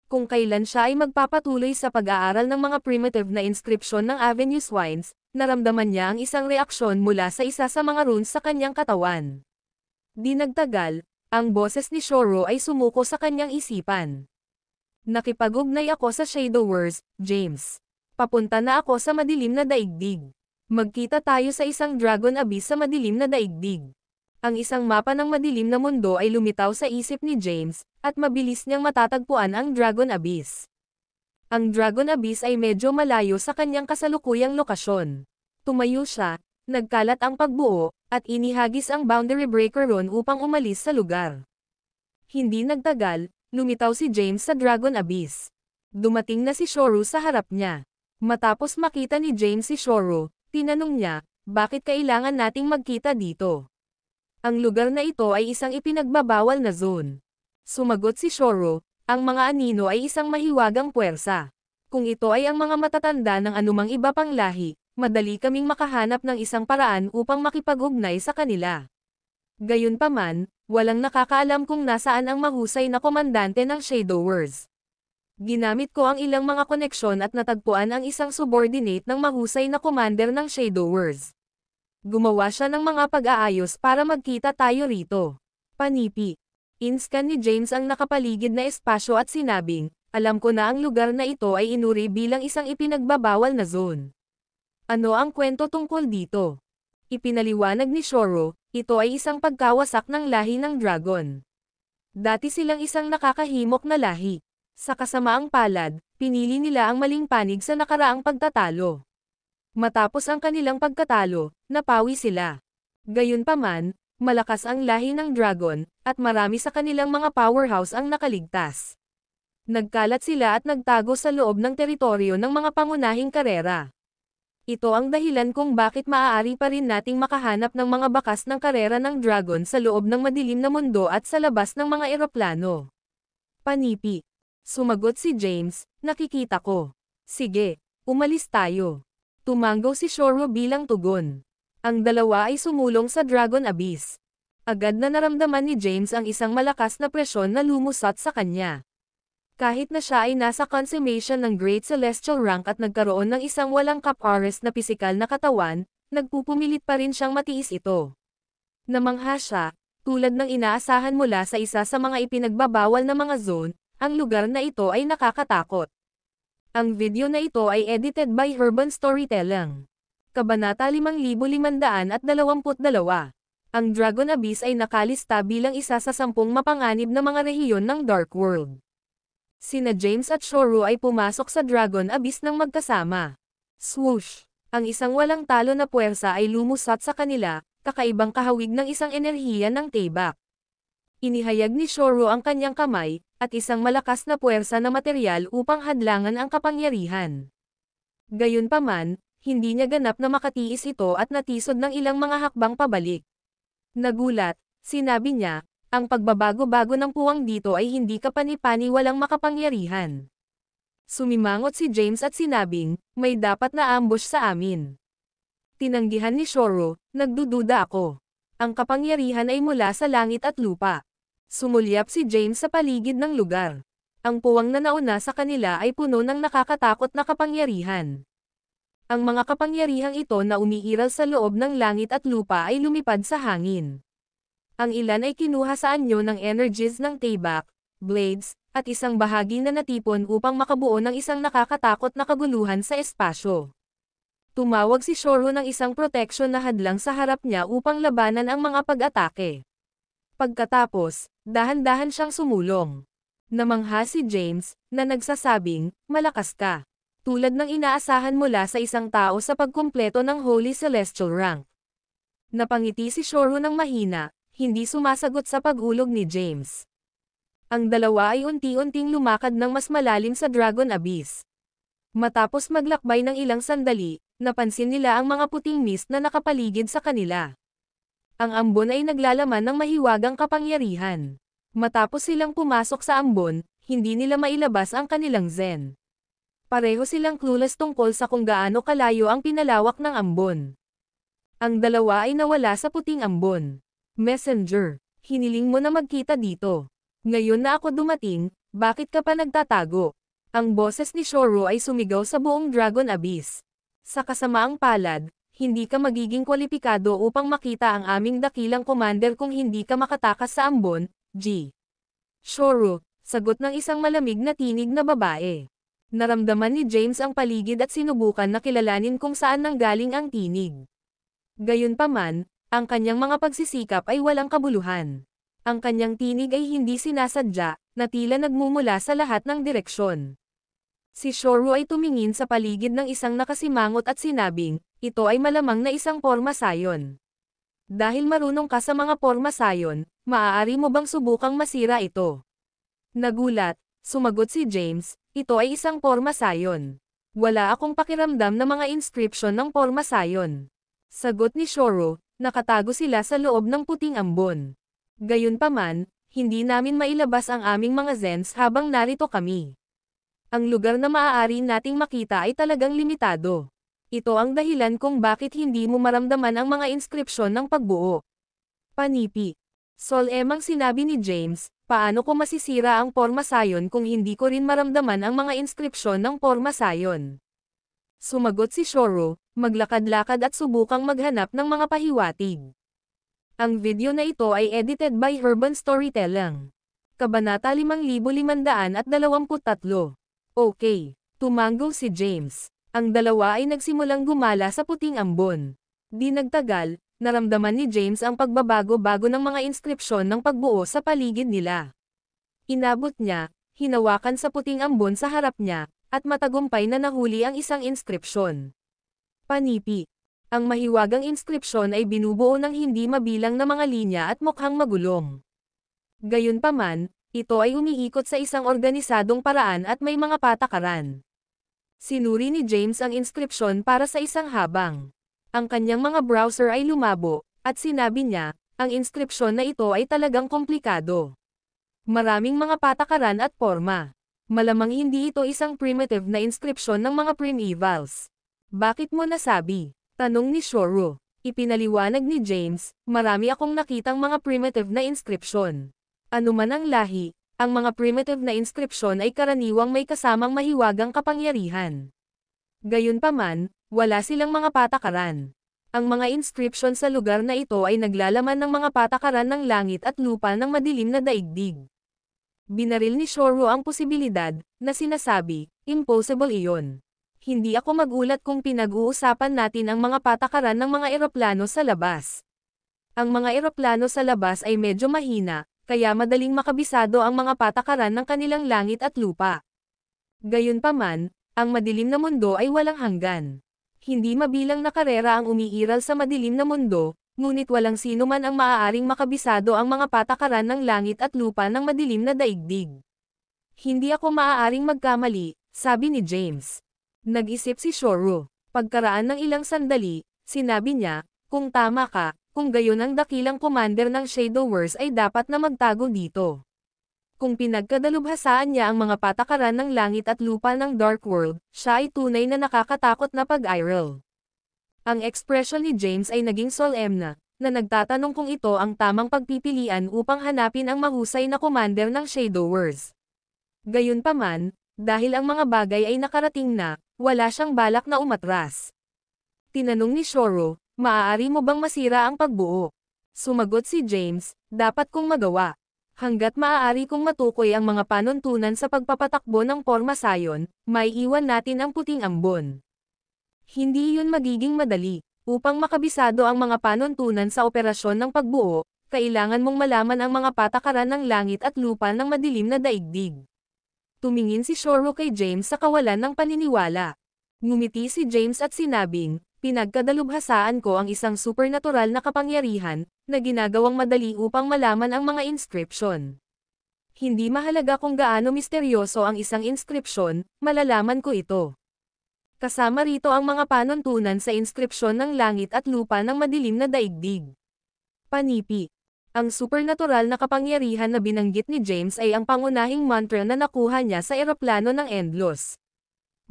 Kung kailan siya ay magpapatuloy sa pag-aaral ng mga primitive na inskripsyon ng Avenue Swines, naramdaman niya ang isang reaksyon mula sa isa sa mga runes sa kanyang katawan. Di nagtagal, ang boses ni Shoro ay sumuko sa kanyang isipan. Nakipag-ugnay ako sa Shadow Wars, James. Papunta na ako sa madilim na daigdig. Magkita tayo sa isang Dragon Abyss sa madilim na daigdig. Ang isang mapa ng madilim na mundo ay lumitaw sa isip ni James, at mabilis niyang matatagpuan ang Dragon Abyss. Ang Dragon Abyss ay medyo malayo sa kanyang kasalukuyang lokasyon. Tumayo siya, nagkalat ang pagbuo, at inihagis ang boundary breaker ron upang umalis sa lugar. Hindi nagtagal, lumitaw si James sa Dragon Abyss. Dumating na si Shoro sa harap niya. Matapos makita ni James si Shoro, tinanong niya, bakit kailangan nating magkita dito? Ang lugar na ito ay isang ipinagbabawal na zone. Sumagot si Shoro, ang mga anino ay isang mahiwagang puwersa. Kung ito ay ang mga matatanda ng anumang iba pang lahi, madali kaming makahanap ng isang paraan upang makipag-ugnay sa kanila. Gayunpaman, walang nakakaalam kung nasaan ang mahusay na komandante ng Shadow Wars. Ginamit ko ang ilang mga koneksyon at natagpuan ang isang subordinate ng mahusay na commander ng Shadow Wars. Gumawa siya ng mga pag-aayos para magkita tayo rito. Panipi. Inscan ni James ang nakapaligid na espasyo at sinabing, alam ko na ang lugar na ito ay inuri bilang isang ipinagbabawal na zone. Ano ang kwento tungkol dito? Ipinaliwanag ni Shoro, ito ay isang pagkawasak ng lahi ng dragon. Dati silang isang nakakahimok na lahi. Sa kasamaang palad, pinili nila ang maling panig sa nakaraang pagtatalo. Matapos ang kanilang pagkatalo, napawi sila. Gayunpaman, malakas ang lahi ng dragon, at marami sa kanilang mga powerhouse ang nakaligtas. Nagkalat sila at nagtago sa loob ng teritoryo ng mga pangunahing karera. Ito ang dahilan kung bakit maaari pa rin nating makahanap ng mga bakas ng karera ng dragon sa loob ng madilim na mundo at sa labas ng mga eroplano. Panipi. Sumagot si James, nakikita ko. Sige, umalis tayo. Tumanggaw si Shoro bilang tugon. Ang dalawa ay sumulong sa Dragon Abyss. Agad na naramdaman ni James ang isang malakas na presyon na lumusot sa kanya. Kahit na siya ay nasa consummation ng Great Celestial Rank at nagkaroon ng isang walang kapares na pisikal na katawan, nagpupumilit pa rin siyang matiis ito. Namangha siya, tulad ng inaasahan mula sa isa sa mga ipinagbabawal na mga zone, ang lugar na ito ay nakakatakot. Ang video na ito ay edited by Urban Storytelling. Kabanata 5522. Ang Dragon Abyss ay nakalista bilang isa sa 10 mapanganib na mga rehiyon ng Dark World. Sina James at Shoro ay pumasok sa Dragon Abyss ng magkasama. Swoosh! Ang isang walang talo na puwersa ay lumusot sa kanila, kakaibang kahawig ng isang enerhiya ng tibak. Inihayag ni Shoro ang kanyang kamay, at isang malakas na puwersa na material upang hadlangan ang kapangyarihan. Gayunpaman, hindi niya ganap na makatiis ito at natisod ng ilang mga hakbang pabalik. Nagulat, sinabi niya, ang pagbabago-bago ng puwang dito ay hindi kapani-pani walang makapangyarihan. Sumimangot si James at sinabing, may dapat na ambush sa amin. Tinanggihan ni Shoro, nagdududa ako. Ang kapangyarihan ay mula sa langit at lupa. Sumulyap si James sa paligid ng lugar. Ang puwang na nauna sa kanila ay puno ng nakakatakot na kapangyarihan. Ang mga kapangyarihang ito na umiiral sa loob ng langit at lupa ay lumipad sa hangin. Ang ilan ay kinuha sa anyo ng energies ng tibak, blades, at isang bahagi na natipon upang makabuo ng isang nakakatakot na kaguluhan sa espasyo. Tumawag si Shoro ng isang protection na hadlang sa harap niya upang labanan ang mga pag-atake. Pagkatapos, dahan-dahan siyang sumulong. Namangha si James, na nagsasabing, malakas ka. Tulad ng inaasahan mula sa isang tao sa pagkumpleto ng Holy Celestial Rank. Napangiti si Shoro ng mahina, hindi sumasagot sa pag-ulog ni James. Ang dalawa ay unti-unting lumakad ng mas malalim sa Dragon Abyss. Matapos maglakbay ng ilang sandali, napansin nila ang mga puting mist na nakapaligid sa kanila. Ang ambon ay naglalaman ng mahiwagang kapangyarihan. Matapos silang pumasok sa ambon, hindi nila mailabas ang kanilang zen. Pareho silang clueless tungkol sa kung gaano kalayo ang pinalawak ng ambon. Ang dalawa ay nawala sa puting ambon. Messenger, hiniling mo na magkita dito. Ngayon na ako dumating, bakit ka pa nagtatago? Ang boses ni Shoro ay sumigaw sa buong Dragon Abyss. Sa kasamaang palad, hindi ka magiging kwalipikado upang makita ang aming dakilang commander kung hindi ka makatakas sa ambon, G. Shoro, sagot ng isang malamig na tinig na babae. Naramdaman ni James ang paligid at sinubukan na kilalanin kung saan nanggaling ang tinig. Gayunpaman, ang kanyang mga pagsisikap ay walang kabuluhan. Ang kanyang tinig ay hindi sinasadya, na tila nagmumula sa lahat ng direksyon. Si Shoro ay tumingin sa paligid ng isang nakasimangot at sinabing, ito ay malamang na isang porma sayon. Dahil marunong ka sa mga porma sayon, maaari mo bang subukang masira ito? Nagulat, sumagot si James, ito ay isang porma sayon. Wala akong pakiramdam na mga inscription ng porma sayon. Sagot ni Shoro, nakatago sila sa loob ng puting ambon. Gayunpaman, hindi namin mailabas ang aming mga zens habang narito kami. Ang lugar na maaari nating makita ay talagang limitado. Ito ang dahilan kung bakit hindi mo maramdaman ang mga inskripsyon ng pagbuo. Panipi. Emang sinabi ni James, paano ko masisira ang porma sayon kung hindi ko rin maramdaman ang mga inskripsyon ng porma sayon? Sumagot si Shoro, maglakad-lakad at subukang maghanap ng mga pahiwatig. Ang video na ito ay edited by Urban Storytelling. Kabanata 5523. Okay, tumanggo si James. Ang dalawa ay nagsimulang gumala sa puting ambon. Di nagtagal, naramdaman ni James ang pagbabago-bago ng mga inskripsyon ng pagbuo sa paligid nila. Inabot niya, hinawakan sa puting ambon sa harap niya, at matagumpay na nahuli ang isang inskripsyon. Panipi. Ang mahiwagang inskripsyon ay binubuo ng hindi mabilang na mga linya at mukhang magulong. Gayunpaman, ito ay umiikot sa isang organisadong paraan at may mga patakaran. Sinuri ni James ang inskripsyon para sa isang habang. Ang kanyang mga browser ay lumabo, at sinabi niya, ang inskripsyon na ito ay talagang komplikado. Maraming mga patakaran at forma. Malamang hindi ito isang primitive na inskripsyon ng mga primevals. Bakit mo nasabi? Tanong ni Shoro. Ipinaliwanag ni James, marami akong nakitang mga primitive na inskripsyon. Ano man ang lahi, ang mga primitive na inskripsyon ay karaniwang may kasamang mahiwagang kapangyarihan. Gayunpaman, wala silang mga patakaran. Ang mga inscription sa lugar na ito ay naglalaman ng mga patakaran ng langit at lupa ng madilim na daigdig. Binaril ni Shoro ang posibilidad, na sinasabi, impossible iyon. Hindi ako magulat kung pinag-uusapan natin ang mga patakaran ng mga eroplano sa labas. Ang mga eroplano sa labas ay medyo mahina, kaya madaling makabisado ang mga patakaran ng kanilang langit at lupa. Gayunpaman, ang madilim na mundo ay walang hanggan. Hindi mabilang na karera ang umiiral sa madilim na mundo, ngunit walang sino man ang maaaring makabisado ang mga patakaran ng langit at lupa ng madilim na daigdig. Hindi ako maaaring magkamali, sabi ni James. Nag-isip si Shoro. Pagkaraan ng ilang sandali, sinabi niya, kung tama ka, kung gayon ang dakilang commander ng Shadowverse ay dapat na magtago dito. Kung pinagkadalubhasaan niya ang mga patakaran ng langit at lupa ng Dark World, siya ay tunay na nakakatakot na pag-iral. Ang ekspresyon ni James ay naging solemn na nagtatanong kung ito ang tamang pagpipilian upang hanapin ang mahusay na commander ng Shadowverse. Gayunpaman, dahil ang mga bagay ay nakarating na, wala siyang balak na umatras. Tinanong ni Shoro, maaari mo bang masira ang pagbuo? Sumagot si James, dapat kong magawa. Hanggat maaari kong matukoy ang mga panuntunan sa pagpapatakbo ng Porma Sion, may iwan natin ang puting ambon. Hindi yun magiging madali. Upang makabisado ang mga panuntunan sa operasyon ng pagbuo, kailangan mong malaman ang mga patakaran ng langit at lupa ng madilim na daigdig. Tumingin si Shoro kay James sa kawalan ng paniniwala. Ngumiti si James at sinabing, pinagkadalubhasaan ko ang isang supernatural na kapangyarihan, na ginagawang madali upang malaman ang mga inscription. Hindi mahalaga kung gaano misteryoso ang isang inscription, malalaman ko ito. Kasama rito ang mga panuntunan sa inskripsyon ng langit at lupa ng madilim na daigdig. Panipi. Ang supernatural na kapangyarihan na binanggit ni James ay ang pangunahing mantra na nakuha niya sa eroplano ng Endlos.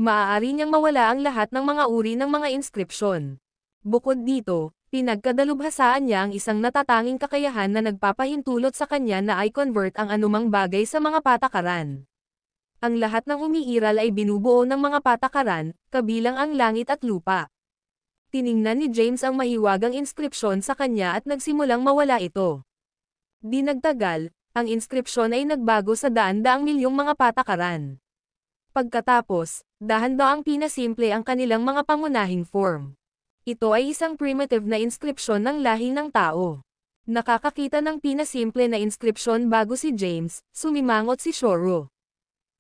Maaari niyang mawala ang lahat ng mga uri ng mga inskripsyon. Bukod dito, pinagkadalubhasaan niya ang isang natatanging kakayahan na nagpapahintulot sa kanya na i-convert ang anumang bagay sa mga patakaran. Ang lahat ng umiiral ay binubuo ng mga patakaran, kabilang ang langit at lupa. Tiningnan ni James ang mahiwagang inskripsyon sa kanya at nagsimulang mawala ito. Di nagtagal, ang inskripsyon ay nagbago sa daan-daang milyong mga patakaran. Pagkatapos, dahan-daang pinasimple ang kanilang mga pangunahing form. Ito ay isang primitive na inskripsyon ng lahi ng tao. Nakakakita ng pinasimple na inskripsyon bago si James, sumimangot si Shoro.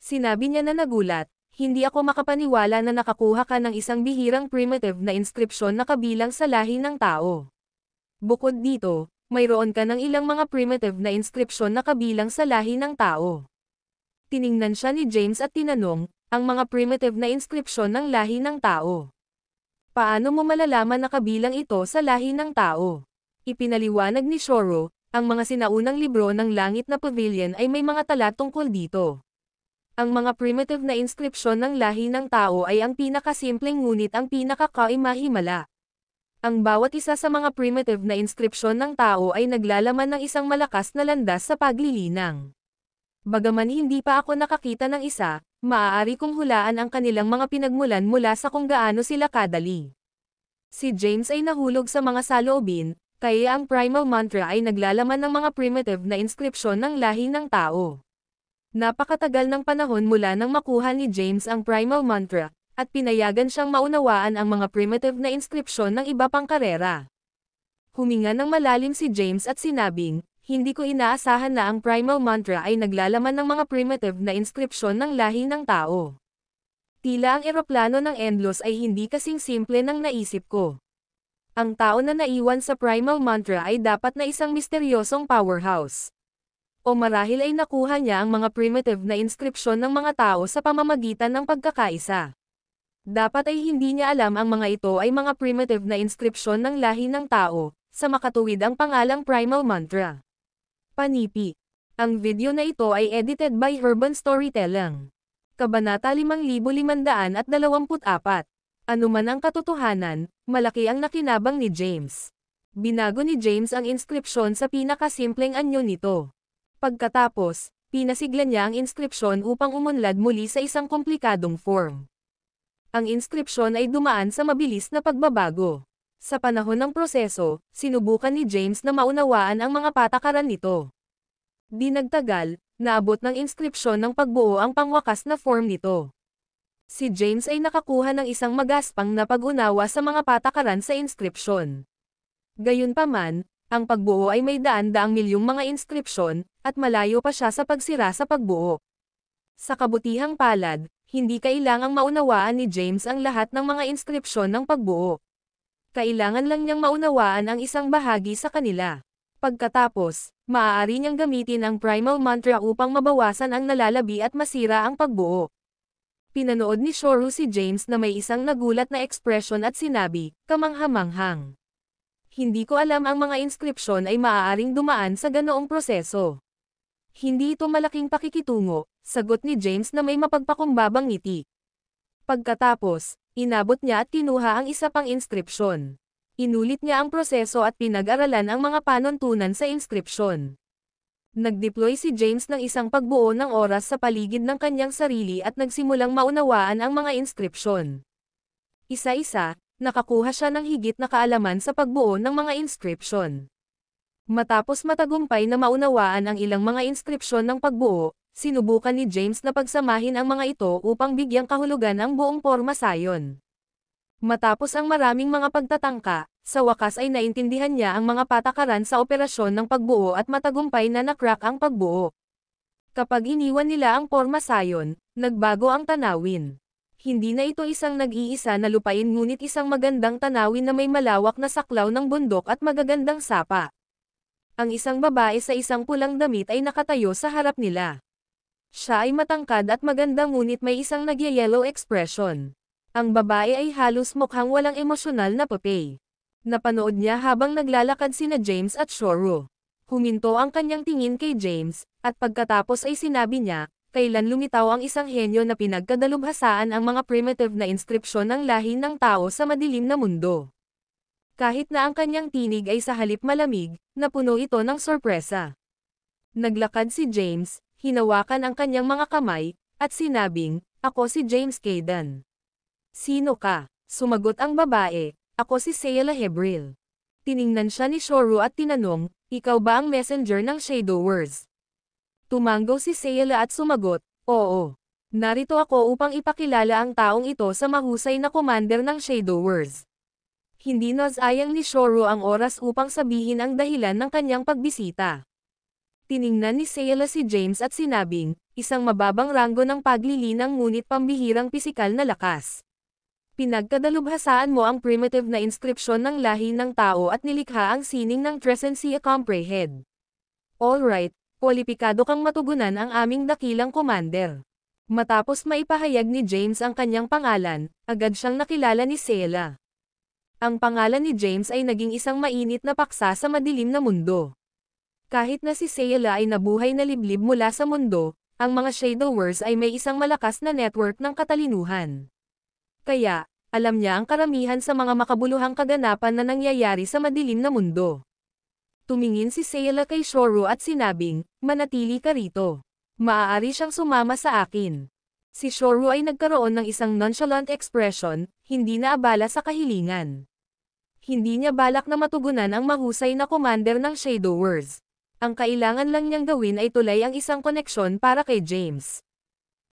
Sinabi niya na nagulat, hindi ako makapaniwala na nakakuha ka ng isang bihirang primitive na inskripsyon na kabilang sa lahi ng tao. Bukod dito, mayroon ka ng ilang mga primitive na inskripsyon na kabilang sa lahi ng tao. Tiningnan siya ni James at tinanong, ang mga primitive na inskripsyon ng lahi ng tao. Paano mo malalaman na kabilang ito sa lahi ng tao? Ipinaliwanag ni Shoro, ang mga sinaunang libro ng Langit na Pavilion ay may mga tala tungkol dito. Ang mga primitive na inskripsyon ng lahi ng tao ay ang pinakasimpleng ngunit ang pinakakaimahimala. Ang bawat isa sa mga primitive na inskripsyon ng tao ay naglalaman ng isang malakas na landas sa paglilinang. Bagaman hindi pa ako nakakita ng isa, maaari kong hulaan ang kanilang mga pinagmulan mula sa kung gaano sila kadali. Si James ay nahulog sa mga saloobin, kaya ang primal mantra ay naglalaman ng mga primitive na inskripsyon ng lahi ng tao. Napakatagal ng panahon mula nang makuha ni James ang primal mantra, at pinayagan siyang maunawaan ang mga primitive na inskripsyon ng iba pang karera. Huminga ng malalim si James at sinabing, hindi ko inaasahan na ang primal mantra ay naglalaman ng mga primitive na inskripsyon ng lahi ng tao. Tila ang eroplano ng Endlos ay hindi kasing simple ng naisip ko. Ang tao na naiwan sa primal mantra ay dapat na isang misteryosong powerhouse. O marahil ay nakuha niya ang mga primitive na inskripsyon ng mga tao sa pamamagitan ng pagkakaisa. Dapat ay hindi niya alam ang mga ito ay mga primitive na inskripsyon ng lahi ng tao, sa makatuwid ang pangalang primal mantra. Panipi. Ang video na ito ay edited by Urban Storytelling. Kabanata 5524. Anuman ang katotohanan, malaki ang nakinabang ni James. Binago ni James ang inskripsyon sa pinakasimpleng anyo nito. Pagkatapos, pinasigla niya ang inskripsyon upang umunlad muli sa isang komplikadong form. Ang inskripsyon ay dumaan sa mabilis na pagbabago. Sa panahon ng proseso, sinubukan ni James na maunawaan ang mga patakaran nito. Di nagtagal, naabot ng inskripsyon ng pagbuo ang pangwakas na form nito. Si James ay nakakuha ng isang magaspang na pag-unawa sa mga patakaran sa inskripsyon. Gayunpaman, ang pagbuo ay may daan-daang milyong mga inskripsyon, at malayo pa siya sa pagsira sa pagbuo. Sa kabutihang palad, hindi kailangang maunawaan ni James ang lahat ng mga inskripsyon ng pagbuo. Kailangan lang niyang maunawaan ang isang bahagi sa kanila. Pagkatapos, maaari niyang gamitin ang primal mantra upang mabawasan ang nalalabi at masira ang pagbuo. Pinanood ni Shoru si James na may isang nagulat na ekspresyon at sinabi, "Kamangha-manghang. Hindi ko alam ang mga inskripsyon ay maaaring dumaan sa ganoong proseso." Hindi ito malaking pakikitungo, sagot ni James na may mapagpakumbabang ngiti. Pagkatapos, inabot niya at kinuha ang isa pang inskripsyon. Inulit niya ang proseso at pinag-aralan ang mga panuntunan sa inskripsyon. Nag-deploy si James ng isang pagbuo ng oras sa paligid ng kanyang sarili at nagsimulang maunawaan ang mga inskripsyon. Isa-isa, nakakuha siya ng higit na kaalaman sa pagbuo ng mga inskripsyon. Matapos matagumpay na maunawaan ang ilang mga inskripsyon ng pagbuo, sinubukan ni James na pagsamahin ang mga ito upang bigyang kahulugan ang buong porma sayon. Matapos ang maraming mga pagtatangka, sa wakas ay naintindihan niya ang mga patakaran sa operasyon ng pagbuo at matagumpay na nakrak ang pagbuo. Kapag iniwan nila ang porma sayon, nagbago ang tanawin. Hindi na ito isang nag-iisa na lupain ngunit isang magandang tanawin na may malawak na saklaw ng bundok at magagandang sapa. Ang isang babae sa isang pulang damit ay nakatayo sa harap nila. Siya ay matangkad at maganda ngunit may isang nagyayellow expression. Ang babae ay halos mukhang walang emosyonal na papay. Napanood niya habang naglalakad sina James at Shoru. Huminto ang kanyang tingin kay James, at pagkatapos ay sinabi niya, kailan lumitaw ang isang henyo na pinagkadalubhasaan ang mga primitive na inskripsyon ng lahi ng tao sa madilim na mundo. Kahit na ang kanyang tinig ay sa halip malamig, napuno ito ng sorpresa. Naglakad si James, hinawakan ang kanyang mga kamay, at sinabing, "Ako si James Kayden." "Sino ka?" Sumagot ang babae, "Ako si Sayla Hebril." Tiningnan siya ni Shoru at tinanong, "Ikaw ba ang messenger ng Shadowverse?" Tumanggo si Sayla at sumagot, "Oo. Narito ako upang ipakilala ang taong ito sa mahusay na commander ng Shadowverse." Hindi nasayang ni Shoru ang oras upang sabihin ang dahilan ng kanyang pagbisita. Tiningnan ni Sayla si James at sinabing, "Isang mababang ranggo ng paglilinang ngunit pambihirang pisikal na lakas. Pinagkadalubhasaan mo ang primitive na inskripsyon ng lahi ng tao at nilikha ang sining ng Trescensia Comprehened. Alright, kwalipikado kang matugunan ang aming dakilang commander." Matapos maipahayag ni James ang kanyang pangalan, agad siyang nakilala ni Sayla. Ang pangalan ni James ay naging isang mainit na paksa sa madilim na mundo. Kahit na si Sayla ay nabuhay na liblib mula sa mundo, ang mga Shadowverse ay may isang malakas na network ng katalinuhan. Kaya, alam niya ang karamihan sa mga makabuluhang kaganapan na nangyayari sa madilim na mundo. Tumingin si Sayla kay Shoru at sinabing, "Manatili ka rito. Maaari siyang sumama sa akin." Si Shoru ay nagkaroon ng isang nonchalant expression, hindi na abala sa kahilingan. Hindi niya balak na matugunan ang mahusay na commander ng Shadowverse. Ang kailangan lang niyang gawin ay tulay ang isang koneksyon para kay James.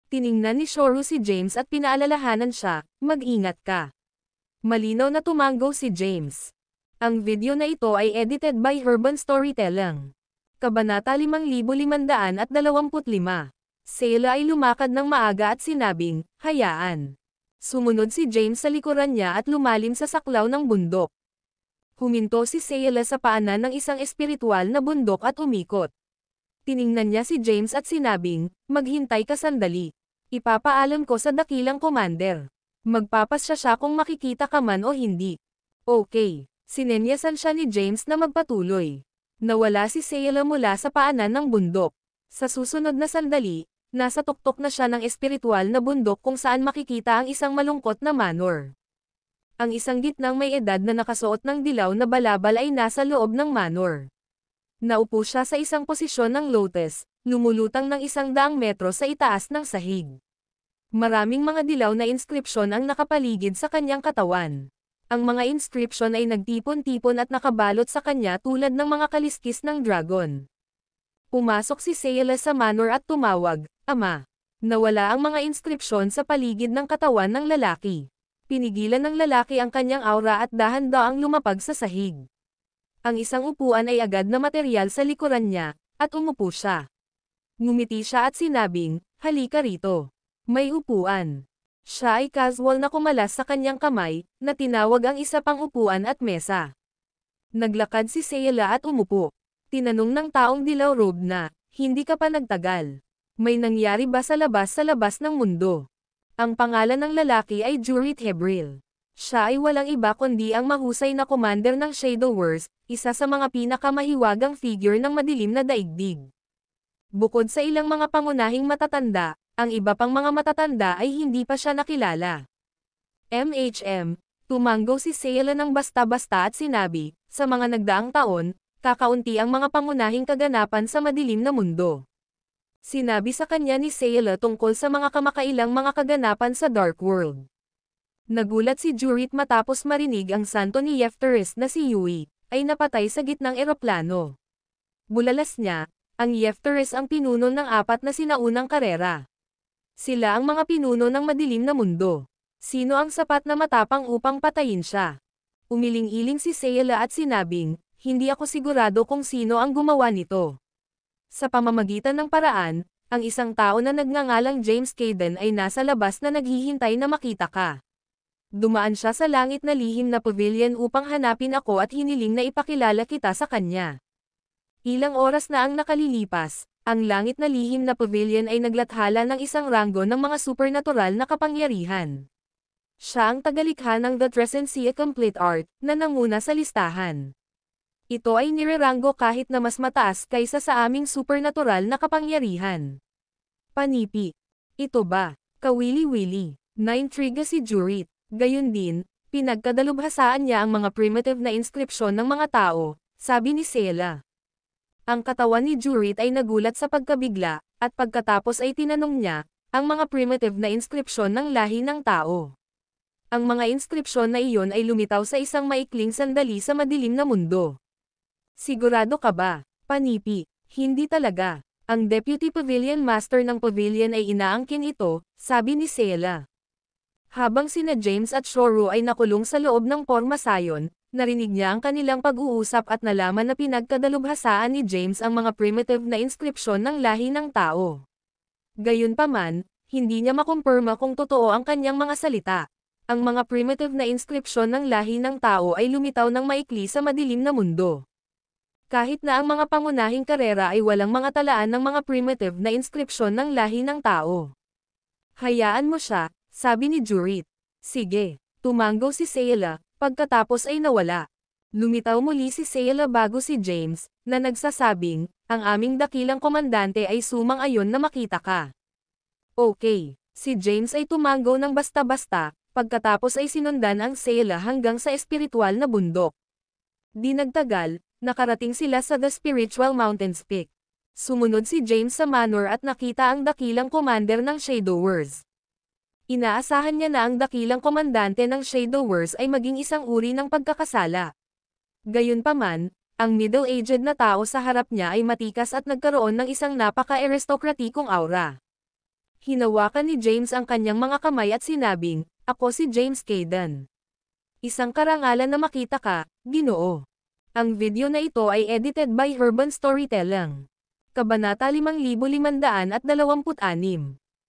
Tiningnan ni Shoru si James at pinaalalahanan siya, "Mag-ingat ka." Malinaw na tumanggo si James. Ang video na ito ay edited by Urban Storytelling. Kabanata 5525. Sayla ay lumakad ng maaga at sinabing, hayaan. Sumunod si James sa likuran niya at lumalim sa saklaw ng bundok. Huminto si Sayla sa paanan ng isang espiritual na bundok at umikot. Tiningnan niya si James at sinabing, maghintay ka sandali. Ipapaalam ko sa dakilang commander. Magpapasya siya kung makikita ka man o hindi. Okay. Sinenyasan siya ni James na magpatuloy. Nawala si Sayla mula sa paanan ng bundok. Sa susunod na sandali, nasa tuktok na siya ng espiritual na bundok kung saan makikita ang isang malungkot na manor. Ang isang gitnang may edad na nakasuot ng dilaw na balabal ay nasa loob ng manor. Naupo siya sa isang posisyon ng lotus, lumulutang ng 100 metro sa itaas ng sahig. Maraming mga dilaw na inskripsyon ang nakapaligid sa kanyang katawan. Ang mga inskripsyon ay nagtipon-tipon at nakabalot sa kanya tulad ng mga kaliskis ng dragon. Pumasok si Sayla sa manor at tumawag, Ama. Nawala ang mga inskripsyon sa paligid ng katawan ng lalaki. Pinigilan ng lalaki ang kanyang aura at dahan-daang lumapag sa sahig. Ang isang upuan ay agad na materyal sa likuran niya, at umupo siya. Ngumiti siya at sinabing, halika rito. May upuan. Siya ay casual na kumalas sa kanyang kamay, na tinawag ang isa pang upuan at mesa. Naglakad si Sayla at umupo. Tinanong ng taong dilaw-robe na, hindi ka pa nagtagal. May nangyari ba sa labas ng mundo? Ang pangalan ng lalaki ay Jurit Hebril. Siya ay walang iba kundi ang mahusay na commander ng Shadow Wars, isa sa mga pinakamahiwagang figure ng madilim na daigdig. Bukod sa ilang mga pangunahing matatanda, ang iba pang mga matatanda ay hindi pa siya nakilala. Tumango si Sayla ng basta-basta at sinabi, sa mga nagdaang taon, kakaunti ang mga pangunahing kaganapan sa madilim na mundo. Sinabi sa kanya ni Sayla tungkol sa mga kamakailang mga kaganapan sa Dark World. Nagulat si Jurit matapos marinig ang santo ni Yefteris na si Yui, ay napatay sa gitnang eroplano. Bulalas niya, ang Yefteris ang pinuno ng 4 na sinaunang karera. Sila ang mga pinuno ng madilim na mundo. Sino ang sapat na matapang upang patayin siya? Umiling-iling si Sayla at sinabing, hindi ako sigurado kung sino ang gumawa nito. Sa pamamagitan ng paraan, ang isang tao na nagngangalang James Caden ay nasa labas na naghihintay na makita ka. Dumaan siya sa langit na lihim na pavilion upang hanapin ako at hiniling na ipakilala kita sa kanya. Ilang oras na ang nakalilipas, ang langit na lihim na pavilion ay naglathala ng isang ranggo ng mga supernatural na kapangyarihan. Siya ang tagalikha ng The Trescentia Complete Art, na nanguna sa listahan. Ito ay nireranggo kahit na mas mataas kaysa sa aming supernatural na kapangyarihan. Panipi. Ito ba? Kawili-wili. Naintriga si Jurit. Gayon din, pinagkadalubhasaan niya ang mga primitive na inskripsyon ng mga tao, sabi ni Sayla. Ang katawan ni Jurit ay nagulat sa pagkabigla, at pagkatapos ay tinanong niya, ang mga primitive na inskripsyon ng lahi ng tao. Ang mga inskripsyon na iyon ay lumitaw sa isang maikling sandali sa madilim na mundo. Sigurado ka ba? Panipi. Hindi talaga. Ang Deputy Pavilion Master ng Pavilion ay inaangkin ito, sabi ni Sayla. Habang sina James at Shoro ay nakulong sa loob ng pormasayon, narinig niya ang kanilang pag-uusap at nalaman na pinagkadalubhasaan ni James ang mga primitive na inskripsyon ng lahi ng tao. Gayunpaman, hindi niya makumpirma kung totoo ang kanyang mga salita. Ang mga primitive na inskripsyon ng lahi ng tao ay lumitaw ng maikli sa madilim na mundo. Kahit na ang mga pangunahing karera ay walang mga talaan ng mga primitive na inskripsyon ng lahi ng tao. Hayaan mo siya, sabi ni Jurit. Sige, tumango si Sayla, pagkatapos ay nawala. Lumitaw muli si Sayla bago si James, na nagsasabing, ang aming dakilang komandante ay sumang-ayon na makita ka. Okay, si James ay tumango ng basta-basta, pagkatapos ay sinundan ang Sayla hanggang sa espiritual na bundok. Di nagtagal, nakarating sila sa The Spiritual Mountains Peak. Sumunod si James sa manor at nakita ang dakilang commander ng Shadow Wars. Inaasahan niya na ang dakilang komandante ng Shadow Wars ay maging isang uri ng pagkakasala. Gayunpaman, ang middle-aged na tao sa harap niya ay matikas at nagkaroon ng isang napaka-aristokratikong aura. Hinawakan ni James ang kanyang mga kamay at sinabing, ako si James Caden. Isang karangalan na makita ka, Ginoo. Ang video na ito ay edited by Urban Storytelling. Kabanata 5526.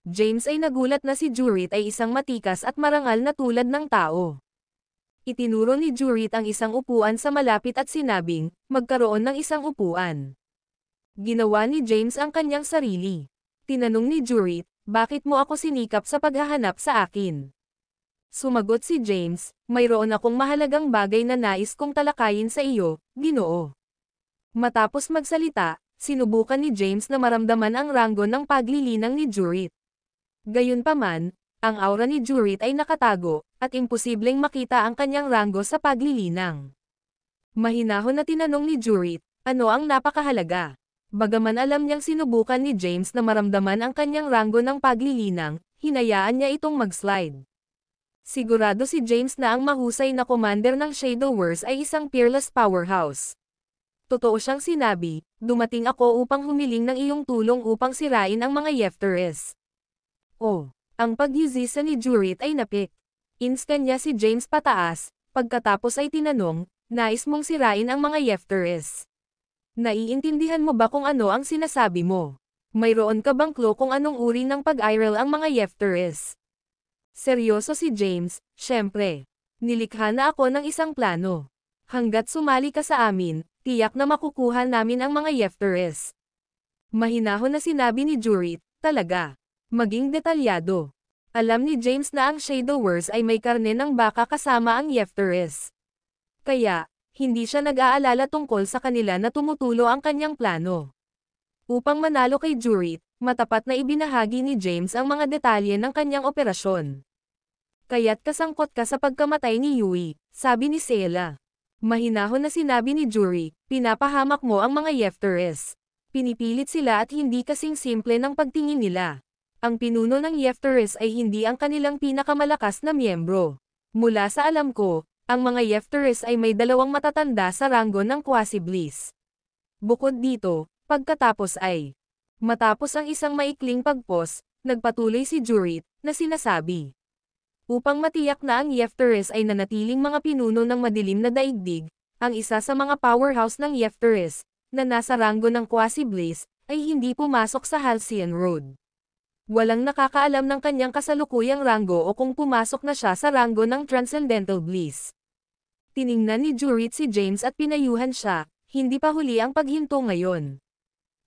James ay nagulat na si Jurit ay isang matikas at marangal na tulad ng tao. Itinuro ni Jurit ang isang upuan sa malapit at sinabing, magkaroon ng isang upuan. Ginawa ni James ang kanyang sarili. Tinanong ni Jurit, bakit mo ako sinikap sa paghahanap sa akin? Sumagot si James, mayroon akong mahalagang bagay na nais kong talakayin sa iyo, Ginoo. Matapos magsalita, sinubukan ni James na maramdaman ang ranggo ng paglilinang ni Jurit. Gayunpaman, ang aura ni Jurit ay nakatago, at imposibleng makita ang kanyang ranggo sa paglilinang. Mahinahon na tinanong ni Jurit, ano ang napakahalaga? Bagaman alam niyang sinubukan ni James na maramdaman ang kanyang ranggo ng paglilinang, hinayaan niya itong mag-slide. Sigurado si James na ang mahusay na commander ng Shadowverse ay isang peerless powerhouse. Totoo siyang sinabi, dumating ako upang humiling ng iyong tulong upang sirain ang mga Yefteres. Oh, ang pagyuzisa ni Jurit ay napik. Inscan niya si James pataas, pagkatapos ay tinanong, nais mong sirain ang mga Yefteres. Naiintindihan mo ba kung ano ang sinasabi mo? Mayroon ka bang clue kung anong uri ng pag-iral ang mga Yefteres? Seryoso si James, syempre. Nilikha na ako ng isang plano. Hanggat sumali ka sa amin, tiyak na makukuha namin ang mga Yefteres. Mahinahon na sinabi ni Jurit, talaga. Maging detalyado. Alam ni James na ang Shadowverse ay may karne ng baka kasama ang Yefteres. Kaya, hindi siya nag-aalala tungkol sa kanila na tumutulo ang kanyang plano. Upang manalo kay Jurit, matapat na ibinahagi ni James ang mga detalye ng kanyang operasyon. Kaya't kasangkot ka sa pagkamatay ni Yui, sabi ni Seela. Mahinahon na sinabi ni Jurit, pinapahamak mo ang mga Yefteres. Pinipilit sila at hindi kasing simple ng pagtingin nila. Ang pinuno ng Yefteres ay hindi ang kanilang pinakamalakas na miyembro. Mula sa alam ko, ang mga Yefteres ay may dalawang matatanda sa ranggo ng Quasi-Bliss. Bukod dito, pagkatapos ay, matapos ang isang maikling pagpos, nagpatuloy si Jurit, na sinasabi. Upang matiyak na ang Yefteres ay nanatiling mga pinuno ng madilim na daigdig, ang isa sa mga powerhouse ng Yefteres, na nasa ranggo ng Quasi-Bliss, ay hindi pumasok sa Halcyon Road. Walang nakakaalam ng kanyang kasalukuyang ranggo o kung pumasok na siya sa ranggo ng Transcendental Bliss. Tiningnan ni Jurit si James at pinayuhan siya, hindi pa huli ang paghinto ngayon.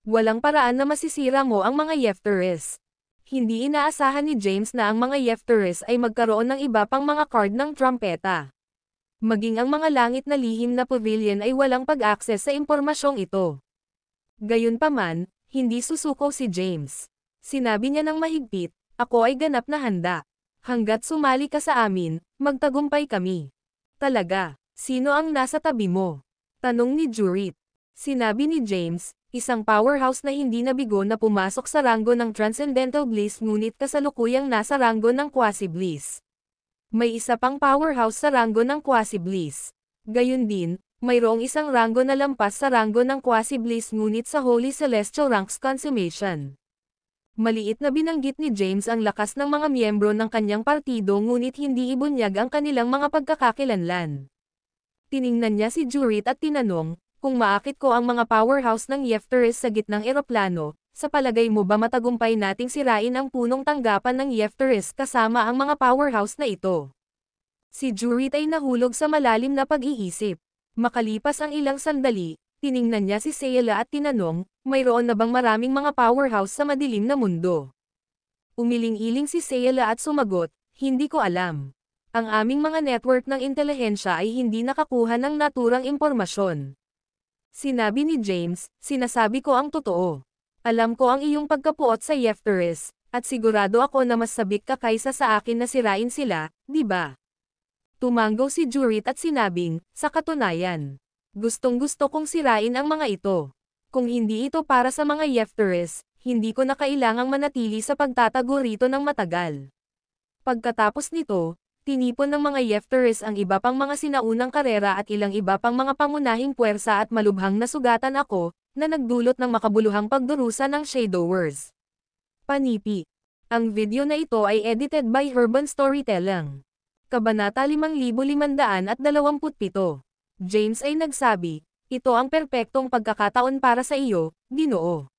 Walang paraan na masisira mo ang mga Yefteres. Hindi inaasahan ni James na ang mga Yefteres ay magkaroon ng iba pang mga card ng trumpeta. Maging ang mga langit na lihim na pavilion ay walang pag-access sa impormasyong ito. Gayunpaman, hindi susuko si James. Sinabi niya ng mahigpit, ako ay ganap na handa. Hanggat sumali ka sa amin, magtagumpay kami. Talaga, sino ang nasa tabi mo? Tanong ni Jurit. Sinabi ni James, isang powerhouse na hindi nabigo na pumasok sa ranggo ng Transcendental Bliss ngunit kasalukuyang nasa ranggo ng Quasi-Bliss. May isa pang powerhouse sa ranggo ng Quasi-Bliss. Gayun din, mayroong isang ranggo na lampas sa ranggo ng Quasi-Bliss ngunit sa Holy Celestial Ranks Consummation. Maliit na binanggit ni James ang lakas ng mga miyembro ng kanyang partido ngunit hindi ibunyag ang kanilang mga pagkakakilanlan. Tiningnan niya si Jurit at tinanong, kung maakit ko ang mga powerhouse ng Yefteres sa gitnang eroplano, sa palagay mo ba matagumpay nating sirain ang punong tanggapan ng Yefteres kasama ang mga powerhouse na ito? Si Jurit ay nahulog sa malalim na pag-iisip. Makalipas ang ilang sandali, tiningnan niya si Seela at tinanong, mayroon na bang maraming mga powerhouse sa madilim na mundo? Umiling-iling si Seela at sumagot, hindi ko alam. Ang aming mga network ng intelihensya ay hindi nakakuha ng naturang impormasyon. Sinabi ni James, sinasabi ko ang totoo. Alam ko ang iyong pagkapuot sa Yefteres, at sigurado ako na mas sabik ka kaysa sa akin na sirain sila, di ba? Tumanggaw si Jurit at sinabing, sa katunayan. Gustong-gusto kong sirain ang mga ito. Kung hindi ito para sa mga Yefteres, hindi ko na kailangang manatili sa pagtatago rito ng matagal. Pagkatapos nito, tinipon ng mga Yefteres ang iba pang mga sinaunang karera at ilang iba pang mga pangunahing puwersa at malubhang nasugatan ako, na nagdulot ng makabuluhang pagdurusa ng Shadowverse. Panipi. Ang video na ito ay edited by Urban Storytelling. Kabanata 5527. James ay nagsabi, Ito ang perpektong pagkakataon para sa iyo, Ginoo.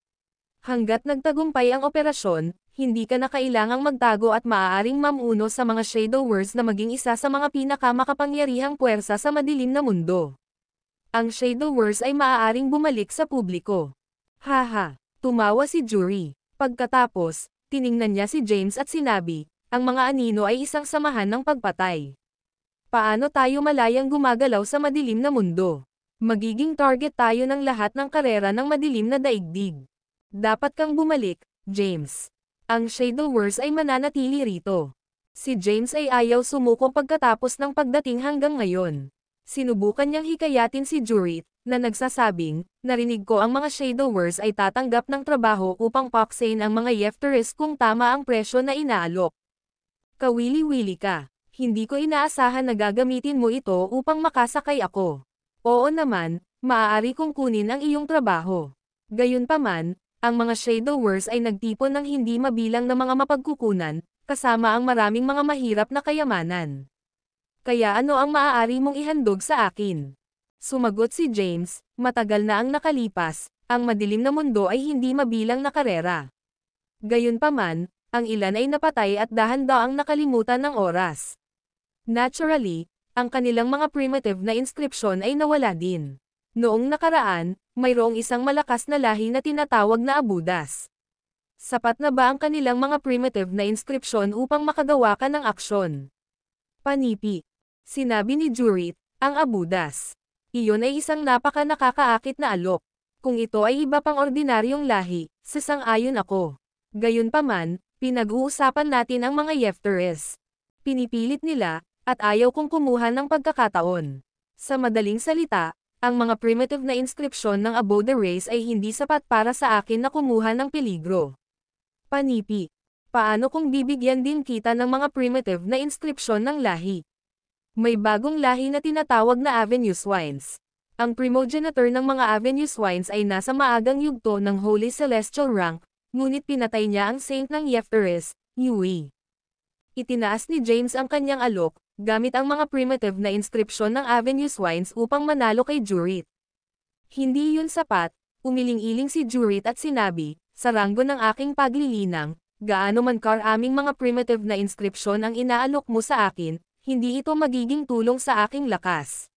Hanggat nagtagumpay ang operasyon, hindi ka na kailangang magtago at maaaring mamuno sa mga Shadow Wars na maging isa sa mga pinakamakapangyarihang puwersa sa madilim na mundo. Ang Shadow Wars ay maaaring bumalik sa publiko. Haha, tumawa si Juri. Pagkatapos, tiningnan niya si James at sinabi, ang mga anino ay isang samahan ng pagpatay. Paano tayo malayang gumagalaw sa madilim na mundo? Magiging target tayo ng lahat ng karera ng madilim na daigdig. Dapat kang bumalik, James. Ang Shadow Wars ay mananatili rito. Si James ay ayaw sumuko pagkatapos ng pagdating hanggang ngayon. Sinubukan niyang hikayatin si Jurit, na nagsasabing, narinig ko ang mga Shadow Wars ay tatanggap ng trabaho upang paksain ang mga Yefteris kung tama ang presyo na inaalok. Kawili-wili ka. Hindi ko inaasahan na gagamitin mo ito upang makasakay ako. Oo naman, maaari kong kunin ang iyong trabaho. Gayunpaman, ang mga Shadow Wars ay nagtipon ng hindi mabilang na mga mapagkukunan, kasama ang maraming mga mahirap na kayamanan. Kaya ano ang maaari mong ihandog sa akin? Sumagot si James, matagal na ang nakalipas, ang madilim na mundo ay hindi mabilang na karera. Gayunpaman, ang ilan ay napatay at dahan-daang nakalimutan ng oras. Naturally, ang kanilang mga primitive na inskripsyon ay nawala din. Noong nakaraan, mayroong isang malakas na lahi na tinatawag na Abudas. Sapat na ba ang kanilang mga primitive na inskripsyon upang makagawa ka ng aksyon? Panipi. Sinabi ni Jurit, ang Abudas. Iyon ay isang napaka nakakaakit na alok. Kung ito ay iba pang ordinaryong lahi, sasang-ayon ako. Gayunpaman, pinag-uusapan natin ang mga Yefteris. Pinipilit nila, at ayaw kong kumuha ng pagkakataon. Sa madaling salita, ang mga primitive na inskripsyon ng Abode Race ay hindi sapat para sa akin na kumuha ng peligro. Panipi. Paano kung bibigyan din kita ng mga primitive na inskripsyon ng lahi? May bagong lahi na tinatawag na Avenue Swines. Ang primogenitor ng mga Avenue Swines ay nasa maagang yugto ng Holy Celestial Rank, ngunit pinatay niya ang Saint ng Yefteris, Yui. Itinaas ni James ang kanyang alok, gamit ang mga primitive na inskripsyon ng Avenue Swines upang manalo kay Jurit. Hindi yun sapat, umiling-iling si Jurit at sinabi, sa ranggo ng aking paglilinang, gaano man karaming mga primitive na inskripsyon ang inaalok mo sa akin, hindi ito magiging tulong sa aking lakas.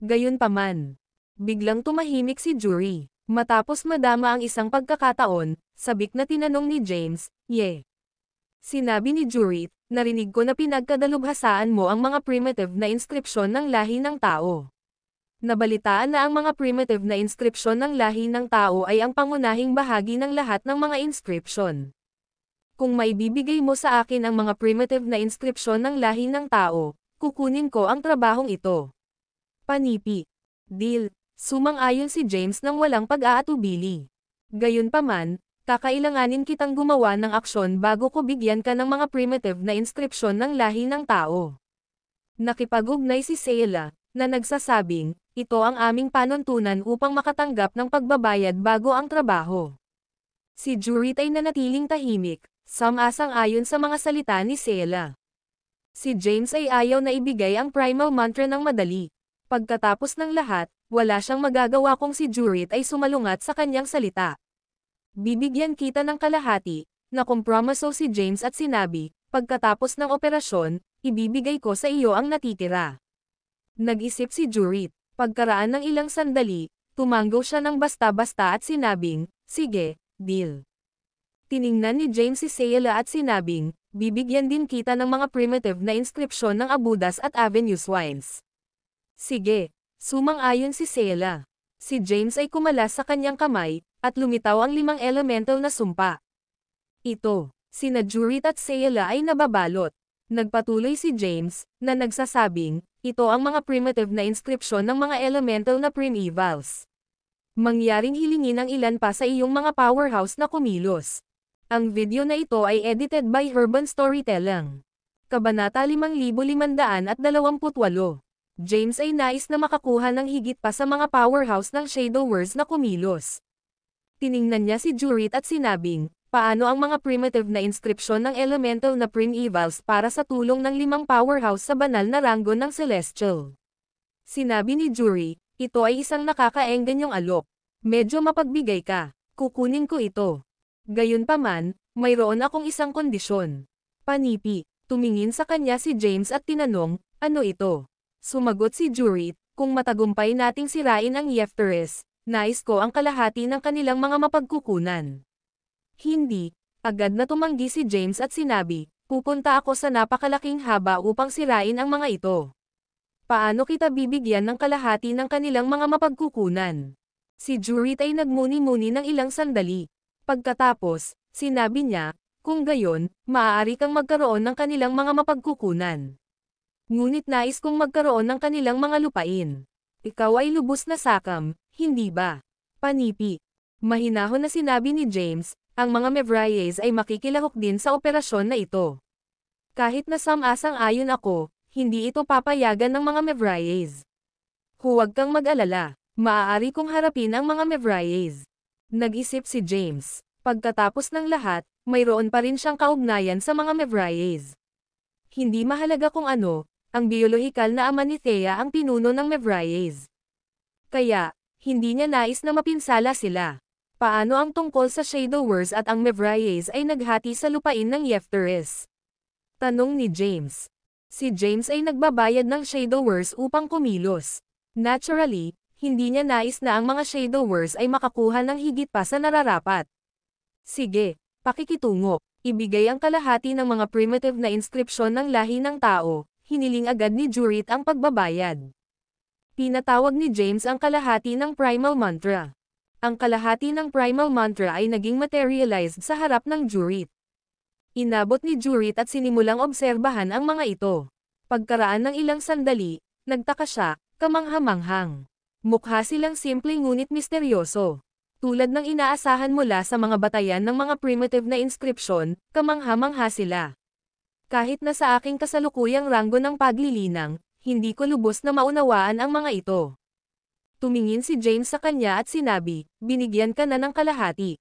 Gayunpaman, biglang tumahimik si Juri. Matapos madama ang isang pagkakataon, sabik na tinanong ni James, Sinabi ni Jurit, narinig ko na pinagkadalubhasaan mo ang mga primitive na inskripsyon ng lahi ng tao. Nabalitaan na ang mga primitive na inskripsyon ng lahi ng tao ay ang pangunahing bahagi ng lahat ng mga inskripsyon. Kung maibibigay mo sa akin ang mga primitive na inskripsyon ng lahi ng tao, kukunin ko ang trabahong ito. Panipi. Deal. Sumang-ayon si James nang walang pag-aatubili. Gayunpaman, kakailanganin kitang gumawa ng aksyon bago ko bigyan ka ng mga primitive na inskripsyon ng lahi ng tao. Nakipag-ugnay si Seela, na nagsasabing, ito ang aming panuntunan upang makatanggap ng pagbabayad bago ang trabaho. Si Jurit ay nanatiling tahimik, sam-asang-ayon sa mga salita ni Seela. Si James ay ayaw na ibigay ang primal mantra ng madali. Pagkatapos ng lahat, wala siyang magagawa kung si Jurit ay sumalungat sa kanyang salita. Bibigyan kita ng kalahati, na kompromiso si James at sinabi, pagkatapos ng operasyon, ibibigay ko sa iyo ang natitira. Nag-isip si Jurit, pagkaraan ng ilang sandali, tumanggo siya ng basta-basta at sinabing, sige, deal. Tiningnan ni James si Seela at sinabing, bibigyan din kita ng mga primitive na inskripsyon ng Abudas at Avenue Swines. Sige, sumang-ayon si Seela. Si James ay kumalas sa kanyang kamay, at lumitaw ang 5 elemental na sumpa. Ito, sina Jurit at Seela ay nababalot. Nagpatuloy si James, na nagsasabing, ito ang mga primitive na inskripsyon ng mga elemental na primevals. Mangyaring hilingin ang ilan pa sa iyong mga powerhouse na kumilos. Ang video na ito ay edited by Urban Storytelling. Kabanata 5528. James ay nais na makakuha ng higit pa sa mga powerhouse ng Shadow Wars na kumilos. Tiningnan niya si Jurit at sinabing, paano ang mga primitive na inskripsyon ng elemental na primevals para sa tulong ng 5 powerhouse sa banal na ranggo ng Celestial? Sinabi ni Jurit, Ito ay isang nakakaengganyong alok. Medyo mapagbigay ka. Kukunin ko ito. Gayunpaman, mayroon akong isang kondisyon. Panipi. Tumingin sa kanya si James at tinanong, ano ito? Sumagot si Jurit, kung matagumpay nating sirain ang Yefteres, nais ko ang kalahati ng kanilang mga mapagkukunan. Hindi. Agad na tumanggi si James at sinabi, pupunta ako sa napakalaking haba upang sirain ang mga ito. Paano kita bibigyan ng kalahati ng kanilang mga mapagkukunan? Si Jurit ay nagmuni-muni ng ilang sandali. Pagkatapos, sinabi niya, kung gayon, maaari kang magkaroon ng kanilang mga mapagkukunan. Ngunit nais kong magkaroon ng kanilang mga lupain. Ikaw ay lubos na sakam, hindi ba? Panipi. Mahinahon na sinabi ni James, ang mga Mevriers ay makikilahok din sa operasyon na ito. Kahit na sam-asang-ayon ako, hindi ito papayagan ng mga Mevriers. Huwag kang mag-alala, maaari kong harapin ang mga Mevriers. Nag-isip si James. Pagkatapos ng lahat, mayroon pa rin siyang kaugnayan sa mga Mevriers. Hindi mahalaga kung ano, ang biolohikal na ama ni Thea ang pinuno ng Mevriers. Kaya, hindi niya nais na mapinsala sila. Paano ang tungkol sa Shadowverse at ang Mevriers ay naghati sa lupain ng Yefteres? Tanong ni James. Si James ay nagbabayad ng Shadowverse upang kumilos. Naturally, hindi niya nais na ang mga Shadowverse ay makakuha ng higit pa sa nararapat. Sige, pakikitungo. Ibigay ang kalahati ng mga primitive na inskripsyon ng lahi ng tao, hiniling agad ni Jurit ang pagbabayad. Pinatawag ni James ang kalahati ng primal mantra. Ang kalahati ng primal mantra ay naging materialized sa harap ng Jurit. Inabot ni Jurit at sinimulang obserbahan ang mga ito. Pagkaraan ng ilang sandali, nagtaka siya, kamangha-manghang. Mukha silang simple ngunit misteryoso. Tulad ng inaasahan mula sa mga batayan ng mga primitive na inskripsyon, kamangha-mangha sila. Kahit na sa aking kasalukuyang ranggo ng paglilinang, hindi ko lubos na maunawaan ang mga ito. Tumingin si James sa kanya at sinabi, binigyan ka na ng kalahati.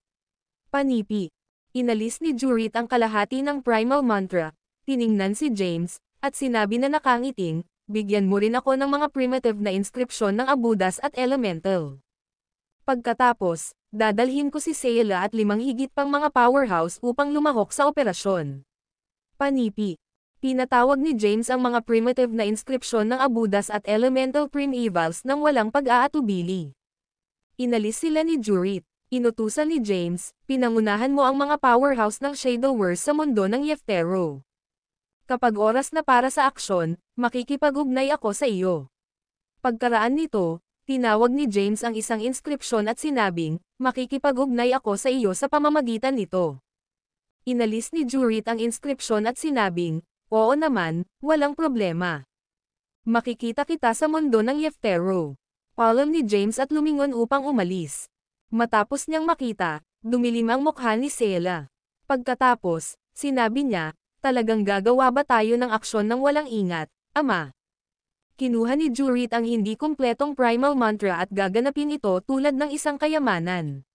Panipi. Inalis ni Jurit ang kalahati ng primal mantra, tiningnan si James, at sinabi na nakangiting, bigyan mo rin ako ng mga primitive na inskripsyon ng Abudas at Elemental. Pagkatapos, dadalhin ko si Sayla at 5 higit pang mga powerhouse upang lumahok sa operasyon. Panipi. Pinatawag ni James ang mga primitive na inskripsyon ng Abudas at Elemental Primevals nang walang pag-aatubili. Inalis sila ni Jurit. Inutusan ni James, pinangunahan mo ang mga powerhouse ng Shadowverse sa mundo ng Yeftero. Kapag oras na para sa aksyon, makikipag-ugnay ako sa iyo. Pagkaraan nito, tinawag ni James ang isang inskripsyon at sinabing, makikipag-ugnay ako sa iyo sa pamamagitan nito. Inalis ni Jurit ang inskripsyon at sinabing, oo naman, walang problema. Makikita kita sa mundo ng Yeftero. Paalam ni James at lumingon upang umalis. Matapos niyang makita, dumilim ang mukha ni Sayla. Pagkatapos, sinabi niya, talagang gagawa ba tayo ng aksyon ng walang ingat, ama? Kinuha ni Jurit ang hindi kumpletong primal mantra at gaganapin ito tulad ng isang kayamanan.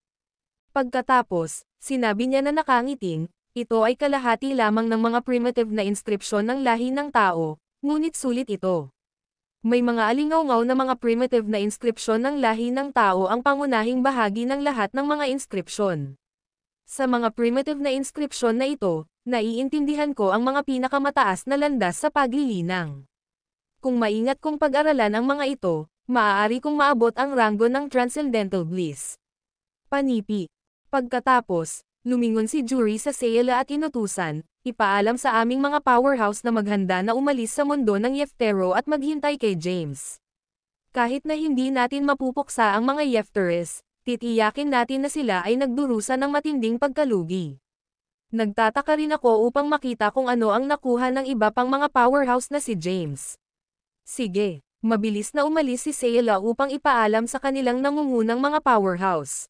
Pagkatapos, sinabi niya na nakangiting, ito ay kalahati lamang ng mga primitive na inskripsyon ng lahi ng tao, ngunit sulit ito. May mga alingaw-ngaw na mga primitive na inskripsyon ng lahi ng tao ang pangunahing bahagi ng lahat ng mga inskripsyon. Sa mga primitive na inskripsyon na ito, naiintindihan ko ang mga pinakamataas na landas sa paglilinang. Kung maingat kong pag-aralan ang mga ito, maaari kong maabot ang ranggo ng Transcendental Bliss. Panipi. Pagkatapos, lumingon si Jury sa Sayla at inutusan, ipaalam sa aming mga powerhouse na maghanda na umalis sa mundo ng Yeftero at maghintay kay James. Kahit na hindi natin mapupuksa ang mga Yefteres, titiyakin natin na sila ay nagdurusa ng matinding pagkalugi. Nagtataka rin ako upang makita kung ano ang nakuha ng iba pang mga powerhouse na si James. Sige, mabilis na umalis si Sayla upang ipaalam sa kanilang nangungunang mga powerhouse.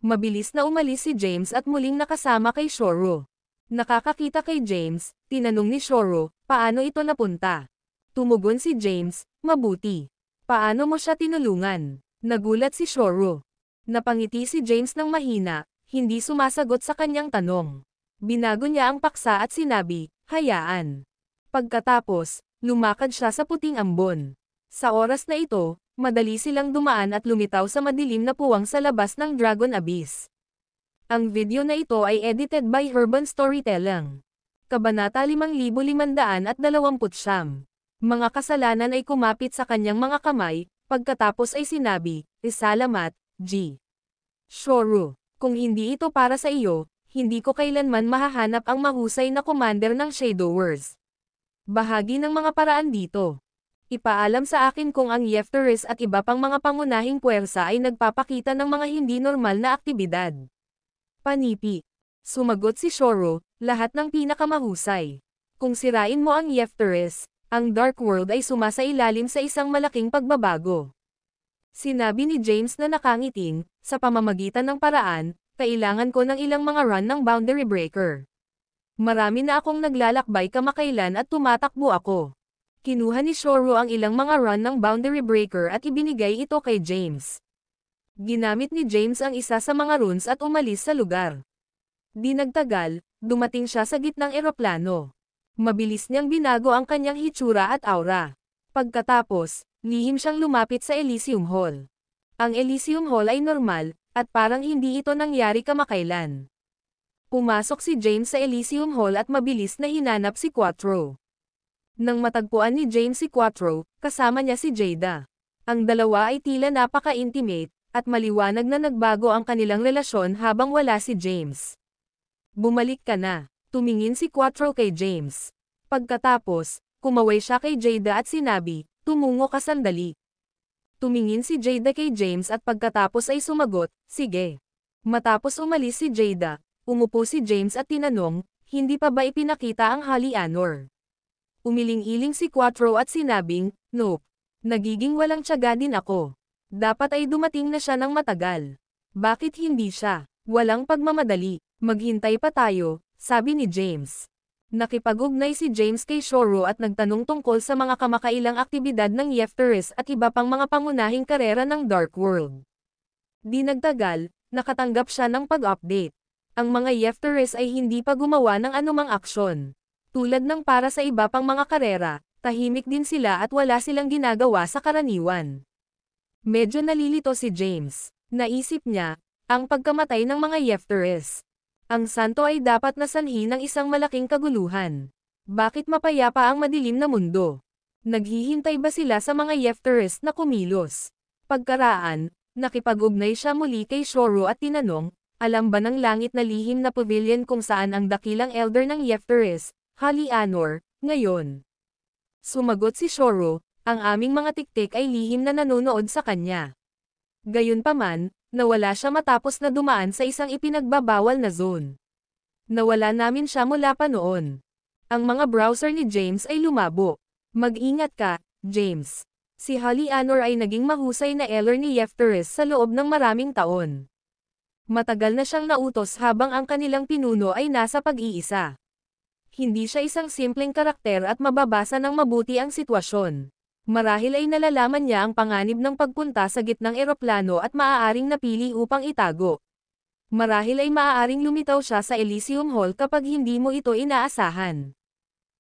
Mabilis na umalis si James at muling nakasama kay Shoro. Nakakakita kay James, tinanong ni Shoro, paano ito napunta? Tumugon si James, mabuti. Paano mo siya tinulungan? Nagulat si Shoro. Napangiti si James ng mahina, hindi sumasagot sa kanyang tanong. Binago niya ang paksa at sinabi, hayaan. Pagkatapos, lumakad siya sa puting ambon. Sa oras na ito, madali silang dumaan at lumitaw sa madilim na puwang sa labas ng Dragon Abyss. Ang video na ito ay edited by Urban Storytelling. Kabanata 5529. Mga kasalanan ay kumapit sa kanyang mga kamay, pagkatapos ay sinabi, "Salamat, G. Shoru. Kung hindi ito para sa iyo, hindi ko kailanman mahahanap ang mahusay na commander ng Shadowverse. Bahagi ng mga paraan dito. Ipaalam sa akin kung ang Yefteris at iba pang mga pangunahing puwersa ay nagpapakita ng mga hindi normal na aktibidad." Panipi. Sumagot si Shoro, lahat ng pinakamahusay. Kung sirain mo ang Yefteris, ang Dark World ay sumasailalim sa isang malaking pagbabago. Sinabi ni James na nakangiting, sa pamamagitan ng paraan, kailangan ko ng ilang mga run ng Boundary Breaker. Marami na akong naglalakbay kamakailan at tumatakbo ako. Kinuha ni Shoro ang ilang mga run ng Boundary Breaker at ibinigay ito kay James. Ginamit ni James ang isa sa mga runes at umalis sa lugar. Di nagtagal, dumating siya sa gitnang eroplano. Mabilis niyang binago ang kanyang hitsura at aura. Pagkatapos, lihim siyang lumapit sa Elysium Hall. Ang Elysium Hall ay normal, at parang hindi ito nangyari kamakailan. Pumasok si James sa Elysium Hall at mabilis na hinanap si Quattro. Nang matagpuan ni James si Quattro, kasama niya si Jada. Ang dalawa ay tila napaka-intimate, at maliwanag na nagbago ang kanilang relasyon habang wala si James. "Bumalik ka na," tumingin si Quattro kay James. Pagkatapos, kumaway siya kay Jada at sinabi, "Tumungo ka sandali." Tumingin si Jada kay James at pagkatapos ay sumagot, "Sige." Matapos umalis si Jada, umupo si James at tinanong, "Hindi pa ba ipinakita ang Holy Honor?" Umiling-iling si Quattro at sinabing, "Nope. Nagiging walang tiyaga din ako. Dapat ay dumating na siya ng matagal. Bakit hindi siya? Walang pagmamadali. Maghintay pa tayo," sabi ni James. Nakipag-ugnay si James kay Shoro at nagtanong tungkol sa mga kamakailang aktibidad ng Yefteris at iba pang mga pangunahing karera ng Dark World. Di nagtagal, nakatanggap siya ng pag-update. Ang mga Yefteris ay hindi pa gumawa ng anumang aksyon. Tulad ng para sa iba pang mga karera, tahimik din sila at wala silang ginagawa sa karaniwan. Medyo nalilito si James. Naisip niya, ang pagkamatay ng mga Yefteris. Ang santo ay dapat na sanhi ng isang malaking kaguluhan. Bakit mapayapa ang madilim na mundo? Naghihintay ba sila sa mga Yefteris na kumilos? Pagkaraan, nakipag-ugnay siya muli kay Shoro at tinanong, "Alam ba ng langit na lihim na pavilion kung saan ang dakilang elder ng Yefteris, Holy Honor, ngayon?" Sumagot si Shoro, "Ang aming mga tiktik ay lihim na nanonood sa kanya." Gayunpaman, nawala siya matapos na dumaan sa isang ipinagbabawal na zone. "Nawala namin siya mula pa noon." Ang mga browser ni James ay lumabo. "Mag-ingat ka, James. Si Holy Honor ay naging mahusay na elder ni Yefteris sa loob ng maraming taon. Matagal na siyang nautos habang ang kanilang pinuno ay nasa pag-iisa. Hindi siya isang simpleng karakter at mababasa ng mabuti ang sitwasyon. Marahil ay nalalaman niya ang panganib ng pagpunta sa gitnang eroplano at maaaring napili upang itago. Marahil ay maaaring lumitaw siya sa Elysium Hall kapag hindi mo ito inaasahan."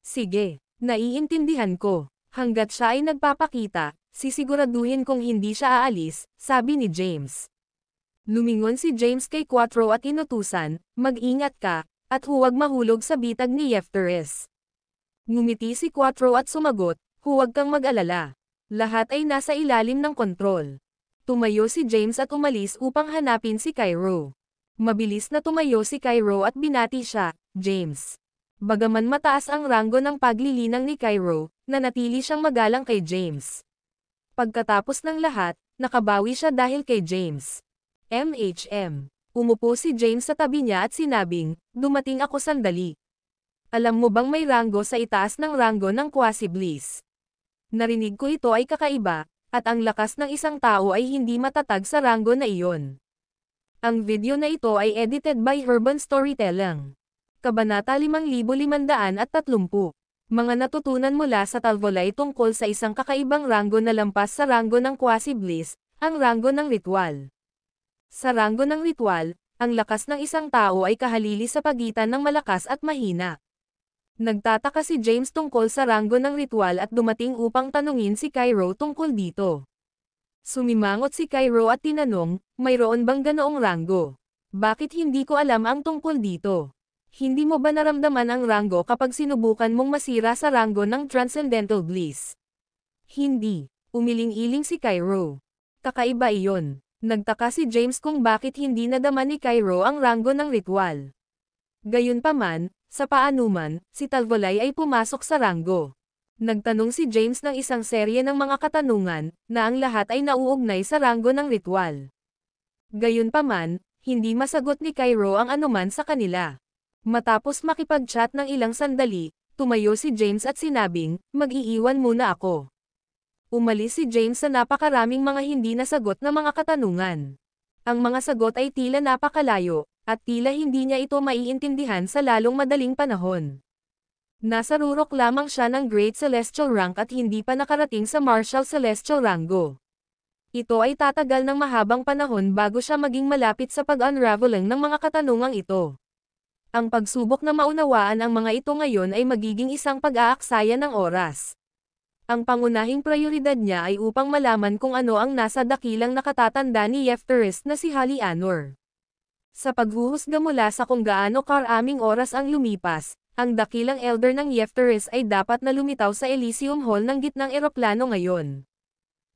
"Sige, naiintindihan ko. Hanggat siya ay nagpapakita, sisiguraduhin kong hindi siya aalis," sabi ni James. Lumingon si James kay Quattro at inutusan, "Mag-ingat ka, at huwag mahulog sa bitag ni Yefteris." Ngumiti si Quattro at sumagot, "Huwag kang mag-alala. Lahat ay nasa ilalim ng kontrol." Tumayo si James at umalis upang hanapin si Cairo. Mabilis na tumayo si Cairo at binati siya, "James." Bagaman mataas ang ranggo ng paglilinang ni Cairo, nanatili siyang magalang kay James. Pagkatapos ng lahat, nakabawi siya dahil kay James. Umupo si James sa tabi niya at sinabing, "Dumating ako sandali. Alam mo bang may ranggo sa itaas ng ranggo ng Quasi-Bliss? Narinig ko ito ay kakaiba, at ang lakas ng isang tao ay hindi matatag sa ranggo na iyon." Ang video na ito ay edited by Urban Storytelling. Kabanata 5530. Mga natutunan mula sa Talvolay tungkol sa isang kakaibang ranggo na lampas sa ranggo ng Quasi-Bliss, ang ranggo ng ritual. Sa ranggo ng ritual, ang lakas ng isang tao ay kahalili sa pagitan ng malakas at mahina. Nagtataka si James tungkol sa ranggo ng ritual at dumating upang tanungin si Cairo tungkol dito. Sumimangot si Cairo at tinanong, mayroon bang ganoong ranggo? Bakit hindi ko alam ang tungkol dito? Hindi mo ba naramdaman ang ranggo kapag sinubukan mong masira sa ranggo ng Transcendental Bliss? Hindi. Umiling-iling si Cairo. Kakaiba iyon. Nagtaka si James kung bakit hindi nadama ni Cairo ang ranggo ng ritual. Gayunpaman, sa paanuman, si Talvolay ay pumasok sa ranggo. Nagtanong si James ng isang serye ng mga katanungan, na ang lahat ay nauugnay sa ranggo ng ritual. Gayunpaman, hindi masagot ni Cairo ang anuman sa kanila. Matapos makipag-chat ng ilang sandali, tumayo si James at sinabing, mag-iiwan muna ako. Umalis si James sa napakaraming mga hindi nasagot na mga katanungan. Ang mga sagot ay tila napakalayo, at tila hindi niya ito maiintindihan sa lalong madaling panahon. Nasa rurok lamang siya ng Great Celestial Rank at hindi pa nakarating sa Martial Celestial Rango. Ito ay tatagal ng mahabang panahon bago siya maging malapit sa pag-unraveling ng mga katanungang ito. Ang pagsubok na maunawaan ang mga ito ngayon ay magiging isang pag-aaksaya ng oras. Ang pangunahing prioridad niya ay upang malaman kung ano ang nasa dakilang nakatatanda ni Yefteris na si Hali Anor. Sa paghuhusga mula sa kung gaano karaming oras ang lumipas, ang dakilang elder ng Yefteris ay dapat na lumitaw sa Elysium Hall ng gitnang eroplano ngayon.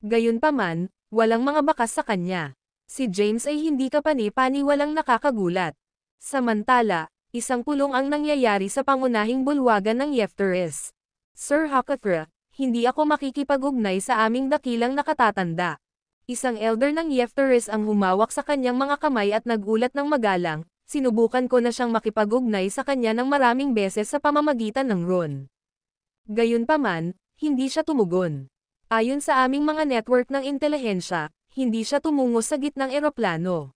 Gayunpaman, walang mga bakas sa kanya. Si James ay hindi kapani-paniwalang nakakagulat. Samantala, isang pulong ang nangyayari sa pangunahing bulwagan ng Yefteris. Sir Hakathra, hindi ako makikipag-ugnay sa aming dakilang nakatatanda. Isang elder ng Yefteris ang humawak sa kanyang mga kamay at nagulat ng magalang, sinubukan ko na siyang makipag-ugnay sa kanya ng maraming beses sa pamamagitan ng rune. Gayunpaman, hindi siya tumugon. Ayon sa aming mga network ng intelihensya, hindi siya tumungo sa gitnang eroplano.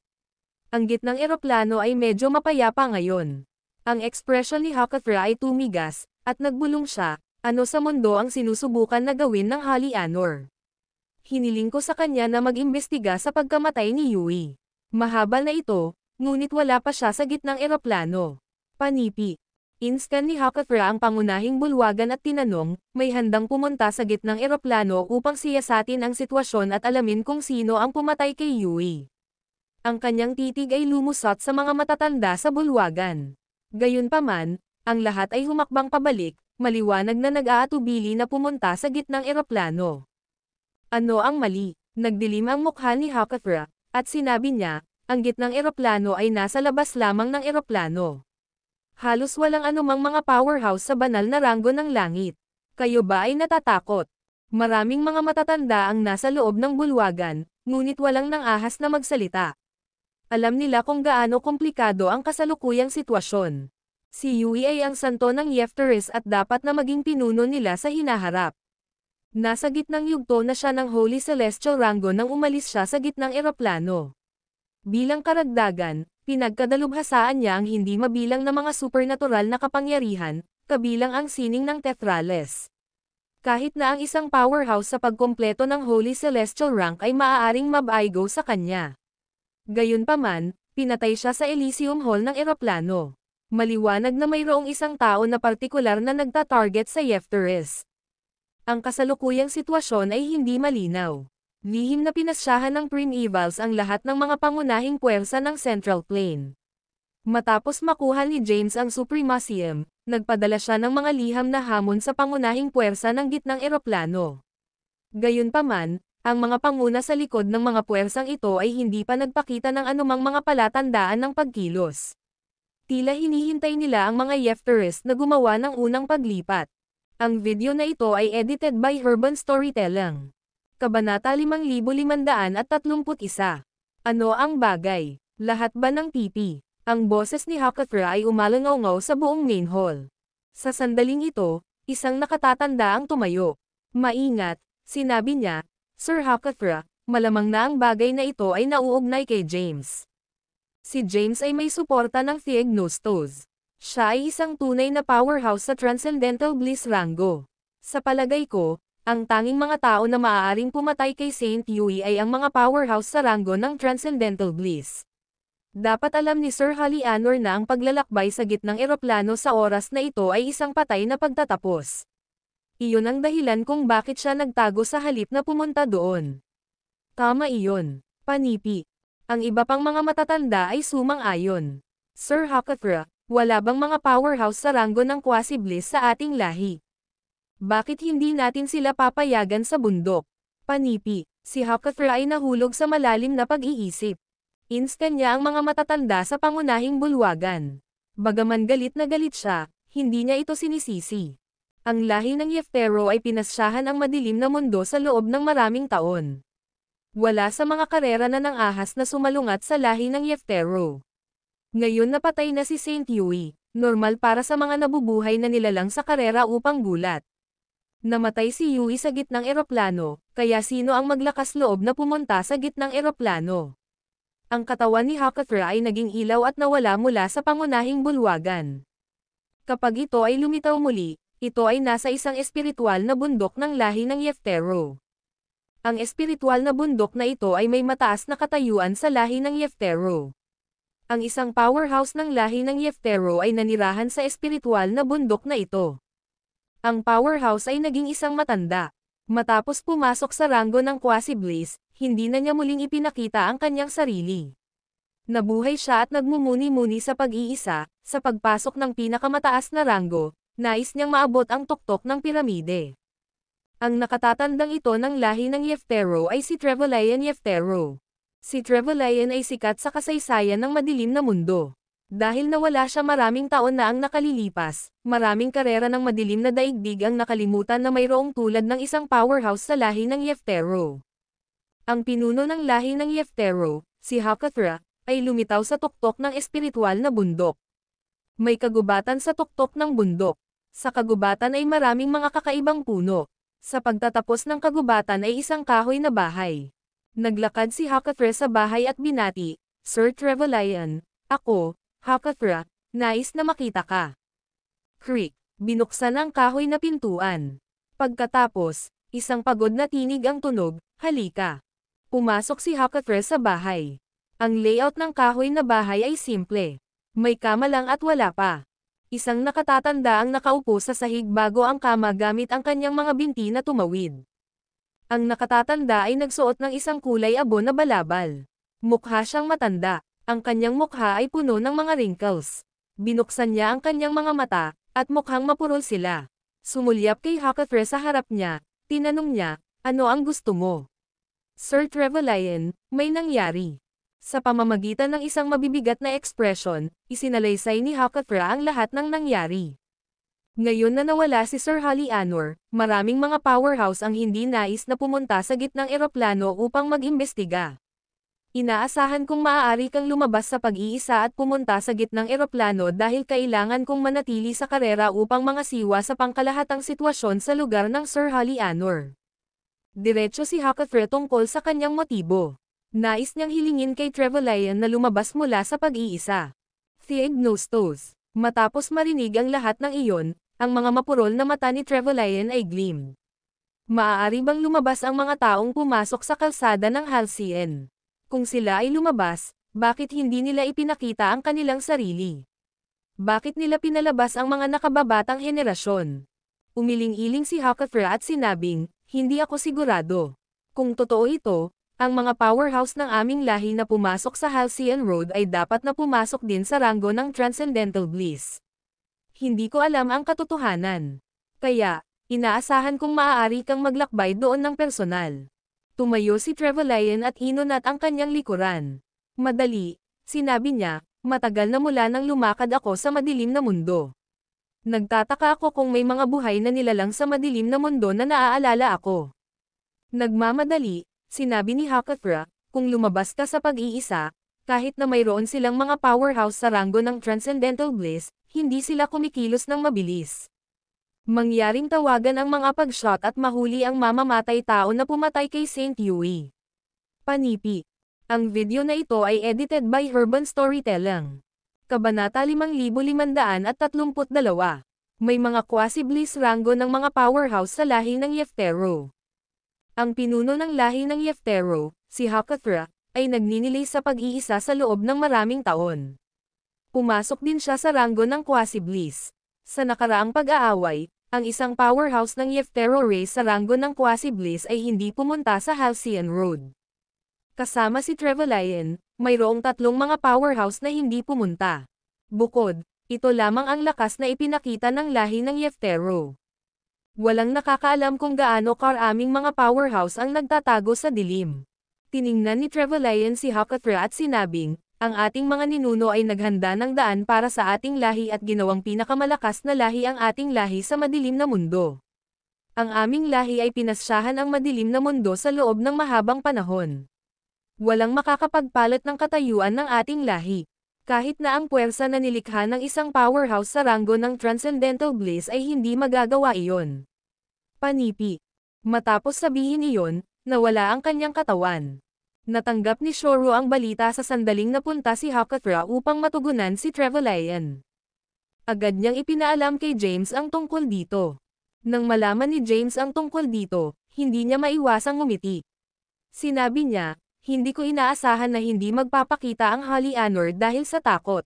Ang gitnang eroplano ay medyo mapayapa ngayon. Ang ekspresyon ni Hakathra ay tumigas, at nagbulong siya, ano sa mundo ang sinusubukan na gawin ng Hali Anor? Hiniling ko sa kanya na mag-imbestiga sa pagkamatay ni Yui. Mahaba na ito, ngunit wala pa siya sa gitnang eroplano. Panipi. Inscan ni Hakathra ang pangunahing bulwagan at tinanong, may handang pumunta sa gitnang eroplano upang siyasatin ang sitwasyon at alamin kung sino ang pumatay kay Yui. Ang kanyang titig ay lumusot sa mga matatanda sa bulwagan. Gayunpaman, ang lahat ay humakbang pabalik, maliwanag na nag-aatubili na pumunta sa gitnang eroplano. Ano ang mali? Nagdilim ang mukha ni Hakathra, at sinabi niya, ang gitnang eroplano ay nasa labas lamang ng eroplano. Halos walang anumang mga powerhouse sa banal na ranggo ng langit. Kayo ba ay natatakot? Maraming mga matatanda ang nasa loob ng bulwagan, ngunit walang nang ahas na magsalita. Alam nila kung gaano komplikado ang kasalukuyang sitwasyon. Si Yui ay ang santo ng Yefteris at dapat na maging pinuno nila sa hinaharap. Nasa gitnang yugto na siya ng Holy Celestial Rango nang umalis siya sa gitnang eroplano. Bilang karagdagan, pinagkadalubhasaan niya ang hindi mabilang na mga supernatural na kapangyarihan, kabilang ang sining ng Tetrales. Kahit na ang isang powerhouse sa pagkumpleto ng Holy Celestial Rank ay maaaring mabaigo sa kanya. Gayunpaman, pinatay siya sa Elysium Hall ng eroplano. Maliwanag na mayroong isang tao na partikular na nagta-target sa Yefteris. Ang kasalukuyang sitwasyon ay hindi malinaw. Lihim na pinasyahan ng Primevals ang lahat ng mga pangunahing puwersa ng Central Plane. Matapos makuha ni James ang Supremacium, nagpadala siya ng mga liham na hamon sa pangunahing puwersa ng gitnang eroplano. Gayunpaman, ang mga panguna sa likod ng mga puwersang ito ay hindi pa nagpakita ng anumang mga palatandaan ng pagkilos. Tila hinihintay nila ang mga Yefteris na gumawa ng unang paglipat. Ang video na ito ay edited by Urban Storytelling. Kabanata 5531. Ano ang bagay? Lahat ba ng pipi? Ang boses ni Hakathra ay umalangaw sa buong main hall. Sa sandaling ito, isang nakatatanda ang tumayo. Maingat, sinabi niya, Sir Hakathra, malamang na ang bagay na ito ay nauugnay kay James. Si James ay may suporta ng Theognostos. Siya ay isang tunay na powerhouse sa Transcendental Bliss Rango. Sa palagay ko, ang tanging mga tao na maaaring pumatay kay Saint Yui ay ang mga powerhouse sa rango ng Transcendental Bliss. Dapat alam ni Sir Hali Anor na ang paglalakbay sa gitnang eroplano sa oras na ito ay isang patay na pagtatapos. Iyon ang dahilan kung bakit siya nagtago sa halip na pumunta doon. Tama iyon, Panipi. Ang iba pang mga matatanda ay sumang-ayon. Sir Hakathra, wala bang mga powerhouse sa ranggo ng Quasi-Bliss sa ating lahi? Bakit hindi natin sila papayagan sa bundok? Panipi, si Hakathra ay nahulog sa malalim na pag-iisip. Instan niya ang mga matatanda sa pangunahing bulwagan. Bagaman galit na galit siya, hindi niya ito sinisisi. Ang lahi ng Yeftero ay pinasyahan ang madilim na mundo sa loob ng maraming taon. Wala sa mga karera na ng ahas na sumalungat sa lahi ng Yeftero. Ngayon napatay na si Saint Yui, normal para sa mga nabubuhay na nilalang sa karera upang gulat. Namatay si Yui sa gitnang eroplano, kaya sino ang maglakas loob na pumunta sa gitnang eroplano? Ang katawan ni Hakathra ay naging ilaw at nawala mula sa pangunahing bulwagan. Kapag ito ay lumitaw muli, ito ay nasa isang espiritual na bundok ng lahi ng Yeftero. Ang espiritual na bundok na ito ay may mataas na katayuan sa lahi ng Yeftero. Ang isang powerhouse ng lahi ng Yeftero ay nanirahan sa espiritual na bundok na ito. Ang powerhouse ay naging isang matanda. Matapos pumasok sa ranggo ng Quasi-Bliss, hindi na niya muling ipinakita ang kanyang sarili. Nabuhay siya at nagmumuni-muni sa pag-iisa, sa pagpasok ng pinakamataas na ranggo, nais niyang maabot ang tuktok ng piramide. Ang nakatatandang ito ng lahi ng Yeftero ay si Trevelyan Yeftero. Si Trevelyan ay sikat sa kasaysayan ng madilim na mundo. Dahil nawala siya maraming taon na ang nakalilipas, maraming karera ng madilim na daigdig ang nakalimutan na mayroong tulad ng isang powerhouse sa lahi ng Yeftero. Ang pinuno ng lahi ng Yeftero, si Hakathra, ay lumitaw sa tuktok ng espiritual na bundok. May kagubatan sa tuktok ng bundok. Sa kagubatan ay maraming mga kakaibang puno. Sa pagtatapos ng kagubatan ay isang kahoy na bahay. Naglakad si Hakathra sa bahay at binati, Sir Trevelyan, ako, Hakathra, nais na makita ka. Creak, binuksan ang kahoy na pintuan. Pagkatapos, isang pagod na tinig ang tunog, halika. Pumasok si Hakathra sa bahay. Ang layout ng kahoy na bahay ay simple. May kama lang at wala pa. Isang nakatatanda ang nakaupo sa sahig bago ang kama gamit ang kanyang mga binti na tumawid. Ang nakatatanda ay nagsuot ng isang kulay abo na balabal. Mukha siyang matanda. Ang kanyang mukha ay puno ng mga wrinkles. Binuksan niya ang kanyang mga mata, at mukhang mapurol sila. Sumulyap kay Hakathra sa harap niya, tinanong niya, ano ang gusto mo? Sir Trevelyan, may nangyari. Sa pamamagitan ng isang mabibigat na ekspresyon, isinalaysay ni Hakathra ang lahat ng nangyari. Ngayon na nawala si Sir Halianor, maraming mga powerhouse ang hindi nais na pumunta sa gitnang eroplano upang mag-imbestiga. Inaasahan kong maaari kang lumabas sa pag-iisa at pumunta sa gitnang eroplano dahil kailangan kong manatili sa karera upang mga siwa sa pangkalahatang sitwasyon sa lugar ng Sir Halianor. Diretso si Hakathra tungkol sa kanyang motibo. Nais niyang hilingin kay Trevelyan na lumabas mula sa pag-iisa. Theognostos. Matapos marinig ang lahat ng iyon, ang mga mapurol na mata ni Trevelyan ay gleamed. Maaari bang lumabas ang mga taong pumasok sa kalsada ng Halcyon? Kung sila ay lumabas, bakit hindi nila ipinakita ang kanilang sarili? Bakit nila pinalabas ang mga nakababatang henerasyon? Umiling-iling si Hakathra at sinabing, hindi ako sigurado. Kung totoo ito, ang mga powerhouse ng aming lahi na pumasok sa Halcyon Road ay dapat na pumasok din sa ranggo ng Transcendental Bliss. Hindi ko alam ang katotohanan. Kaya, inaasahan kong maaari kang maglakbay doon ng personal. Tumayo si Trevelyan at inunat ang kanyang likuran. Madali, sinabi niya, matagal na mula nang lumakad ako sa madilim na mundo. Nagtataka ako kung may mga buhay na nilalang sa madilim na mundo na naaalala ako. Nagmamadali, sinabi ni Hakathra, kung lumabas ka sa pag-iisa, kahit na mayroon silang mga powerhouse sa ranggo ng Transcendental Bliss, hindi sila kumikilos ng mabilis. Mangyaring tawagan ang mga pag-shot at mahuli ang mamamatay tao na pumatay kay Saint Yui. Panipi. Ang video na ito ay edited by Urban Storytelling. Kabanata 5532. May mga Quasi-Bliss ranggo ng mga powerhouse sa lahi ng Yeftero. Ang pinuno ng lahi ng Yeftero, si Hakathra, ay nagninilay sa pag-iisa sa loob ng maraming taon. Pumasok din siya sa ranggo ng Quasi-Bliss. Sa nakaraang pag-aaway, ang isang powerhouse ng Yeftero race sa ranggo ng Quasi-Bliss ay hindi pumunta sa Halcyon Road. Kasama si Trevelyan, mayroong 3 mga powerhouse na hindi pumunta. Bukod, ito lamang ang lakas na ipinakita ng lahi ng Yeftero. Walang nakakaalam kung gaano karaming mga powerhouse ang nagtatago sa dilim. Tiningnan ni Trevelyan si Hakathra at sinabing, ang ating mga ninuno ay naghanda ng daan para sa ating lahi at ginawang pinakamalakas na lahi ang ating lahi sa madilim na mundo. Ang aming lahi ay pinasyahan ang madilim na mundo sa loob ng mahabang panahon. Walang makakapagpalit ng katayuan ng ating lahi. Kahit na ang puwersa na nilikha ng isang powerhouse sa ranggo ng Transcendental Bliss ay hindi magagawa iyon. Panipi. Matapos sabihin iyon, nawala ang kanyang katawan. Natanggap ni Shoro ang balita sa sandaling napunta si Hakathra upang matugunan si Trevelyan. Agad niyang ipinaalam kay James ang tungkol dito. Nang malaman ni James ang tungkol dito, hindi niya maiwasang ngumiti. Sinabi niya, hindi ko inaasahan na hindi magpapakita ang Holy Honor dahil sa takot.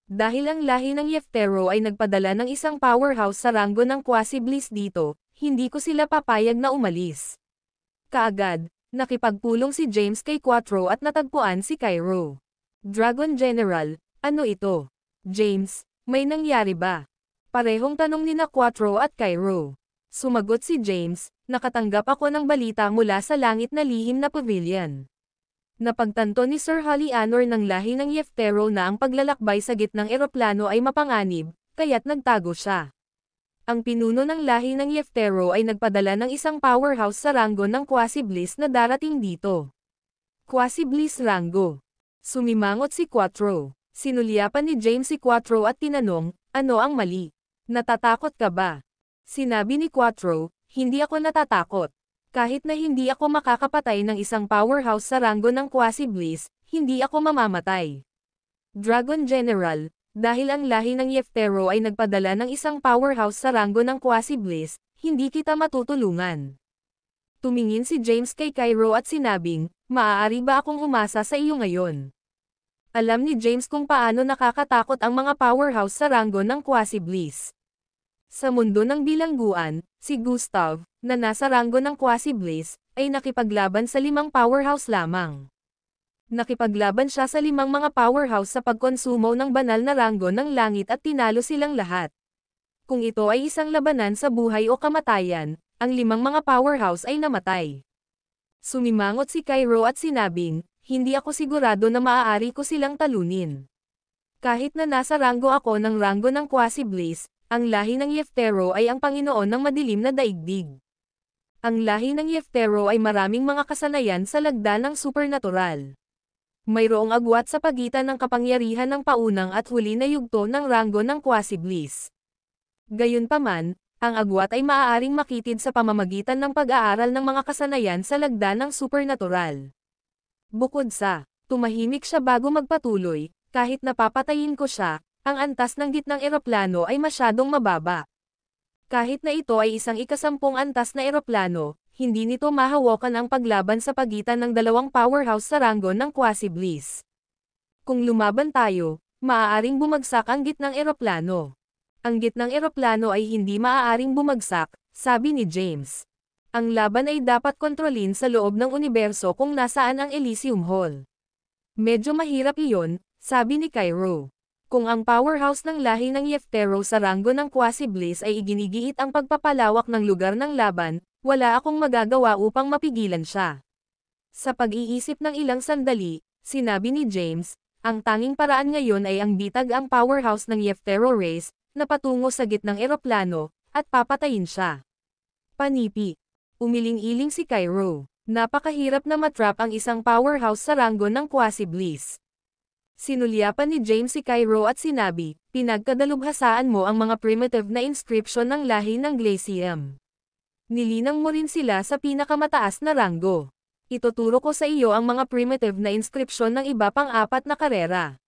Dahil ang lahi ng Yeftero ay nagpadala ng isang powerhouse sa ranggo ng Quasi-Bliss dito, hindi ko sila papayag na umalis. Kaagad, nakipagpulong si James kay Quattro at natagpuan si Cairo. Dragon General, ano ito? James, may nangyari ba? Parehong tanong ni na Quattro at Cairo. Sumagot si James, nakatanggap ako ng balita mula sa langit na lihim na pavilion. Napagtanto ni Sir Holy Honor ng lahi ng Yeftero na ang paglalakbay sa gitnang eroplano ay mapanganib, kaya't nagtago siya. Ang pinuno ng lahi ng Yeftero ay nagpadala ng isang powerhouse sa ranggo ng Quasi-Bliss na darating dito. Quasi-Bliss ranggo. Sumimangot si Quattro. Sinulyapan ni James si Quattro at tinanong, ano ang mali? Natatakot ka ba? Sinabi ni Quattro, hindi ako natatakot. Kahit na hindi ako makakapatay ng isang powerhouse sa ranggo ng Quasi-Bliss, hindi ako mamamatay. Dragon General, dahil ang lahi ng Yeftero ay nagpadala ng isang powerhouse sa ranggo ng Quasi-Bliss, hindi kita matutulungan. Tumingin si James kay Cairo at sinabing, maaari ba akong umasa sa iyo ngayon? Alam ni James kung paano nakakatakot ang mga powerhouse sa ranggo ng Quasi-Bliss. Sa mundo ng bilangguan, si Gustav, na nasa ranggo ng Quasi-Bliss, ay nakipaglaban sa 5 powerhouse lamang. Nakipaglaban siya sa 5 mga powerhouse sa pagkonsumo ng banal na ranggo ng langit at tinalo silang lahat. Kung ito ay isang labanan sa buhay o kamatayan, ang 5 mga powerhouse ay namatay. Sumimangot si Cairo at sinabing, hindi ako sigurado na maaari ko silang talunin. Kahit na nasa ranggo ako ng ranggo ng Quasi-Bliss, ang lahi ng Yeftero ay ang Panginoon ng madilim na daigdig. Ang lahi ng Yeftero ay maraming mga kasanayan sa lagda ng supernatural. Mayroong agwat sa pagitan ng kapangyarihan ng paunang at huli na yugto ng ranggo ng Quasi-Bliss. Gayunpaman, ang agwat ay maaaring makitid sa pamamagitan ng pag-aaral ng mga kasanayan sa lagda ng supernatural. Bukod sa, tumahimik siya bago magpatuloy, kahit napapatayin ko siya, ang antas ng gitnang eroplano ay masyadong mababa. Kahit na ito ay isang 10 antas na eroplano, hindi nito mahawakan ang paglaban sa pagitan ng 2 powerhouse sa ranggo ng Quasi-Bliss. Kung lumaban tayo, maaaring bumagsak ang gitnang eroplano. Ang gitnang eroplano ay hindi maaaring bumagsak, sabi ni James. Ang laban ay dapat kontrolin sa loob ng universo kung nasaan ang Elysium Hall. Medyo mahirap iyon, sabi ni Cairo. Kung ang powerhouse ng lahi ng Yeftero sa ranggo ng Quasi-Bliss ay iginigiit ang pagpapalawak ng lugar ng laban, wala akong magagawa upang mapigilan siya. Sa pag-iisip ng ilang sandali, sinabi ni James, ang tanging paraan ngayon ay ang bitag ang powerhouse ng Yeftero race, na patungo sa gitnang eroplano, at papatayin siya. Panipi. Umiling-iling si Cairo. Napakahirap na matrap ang isang powerhouse sa ranggo ng Quasi-Bliss. Sinulyapan ni James si Cairo at sinabi, pinagkadalubhasaan mo ang mga primitive na inscription ng lahi ng Glacium. Nilinang mo rin sila sa pinakamataas na ranggo. Ituturo ko sa iyo ang mga primitive na inscription ng iba pang 4 na karera.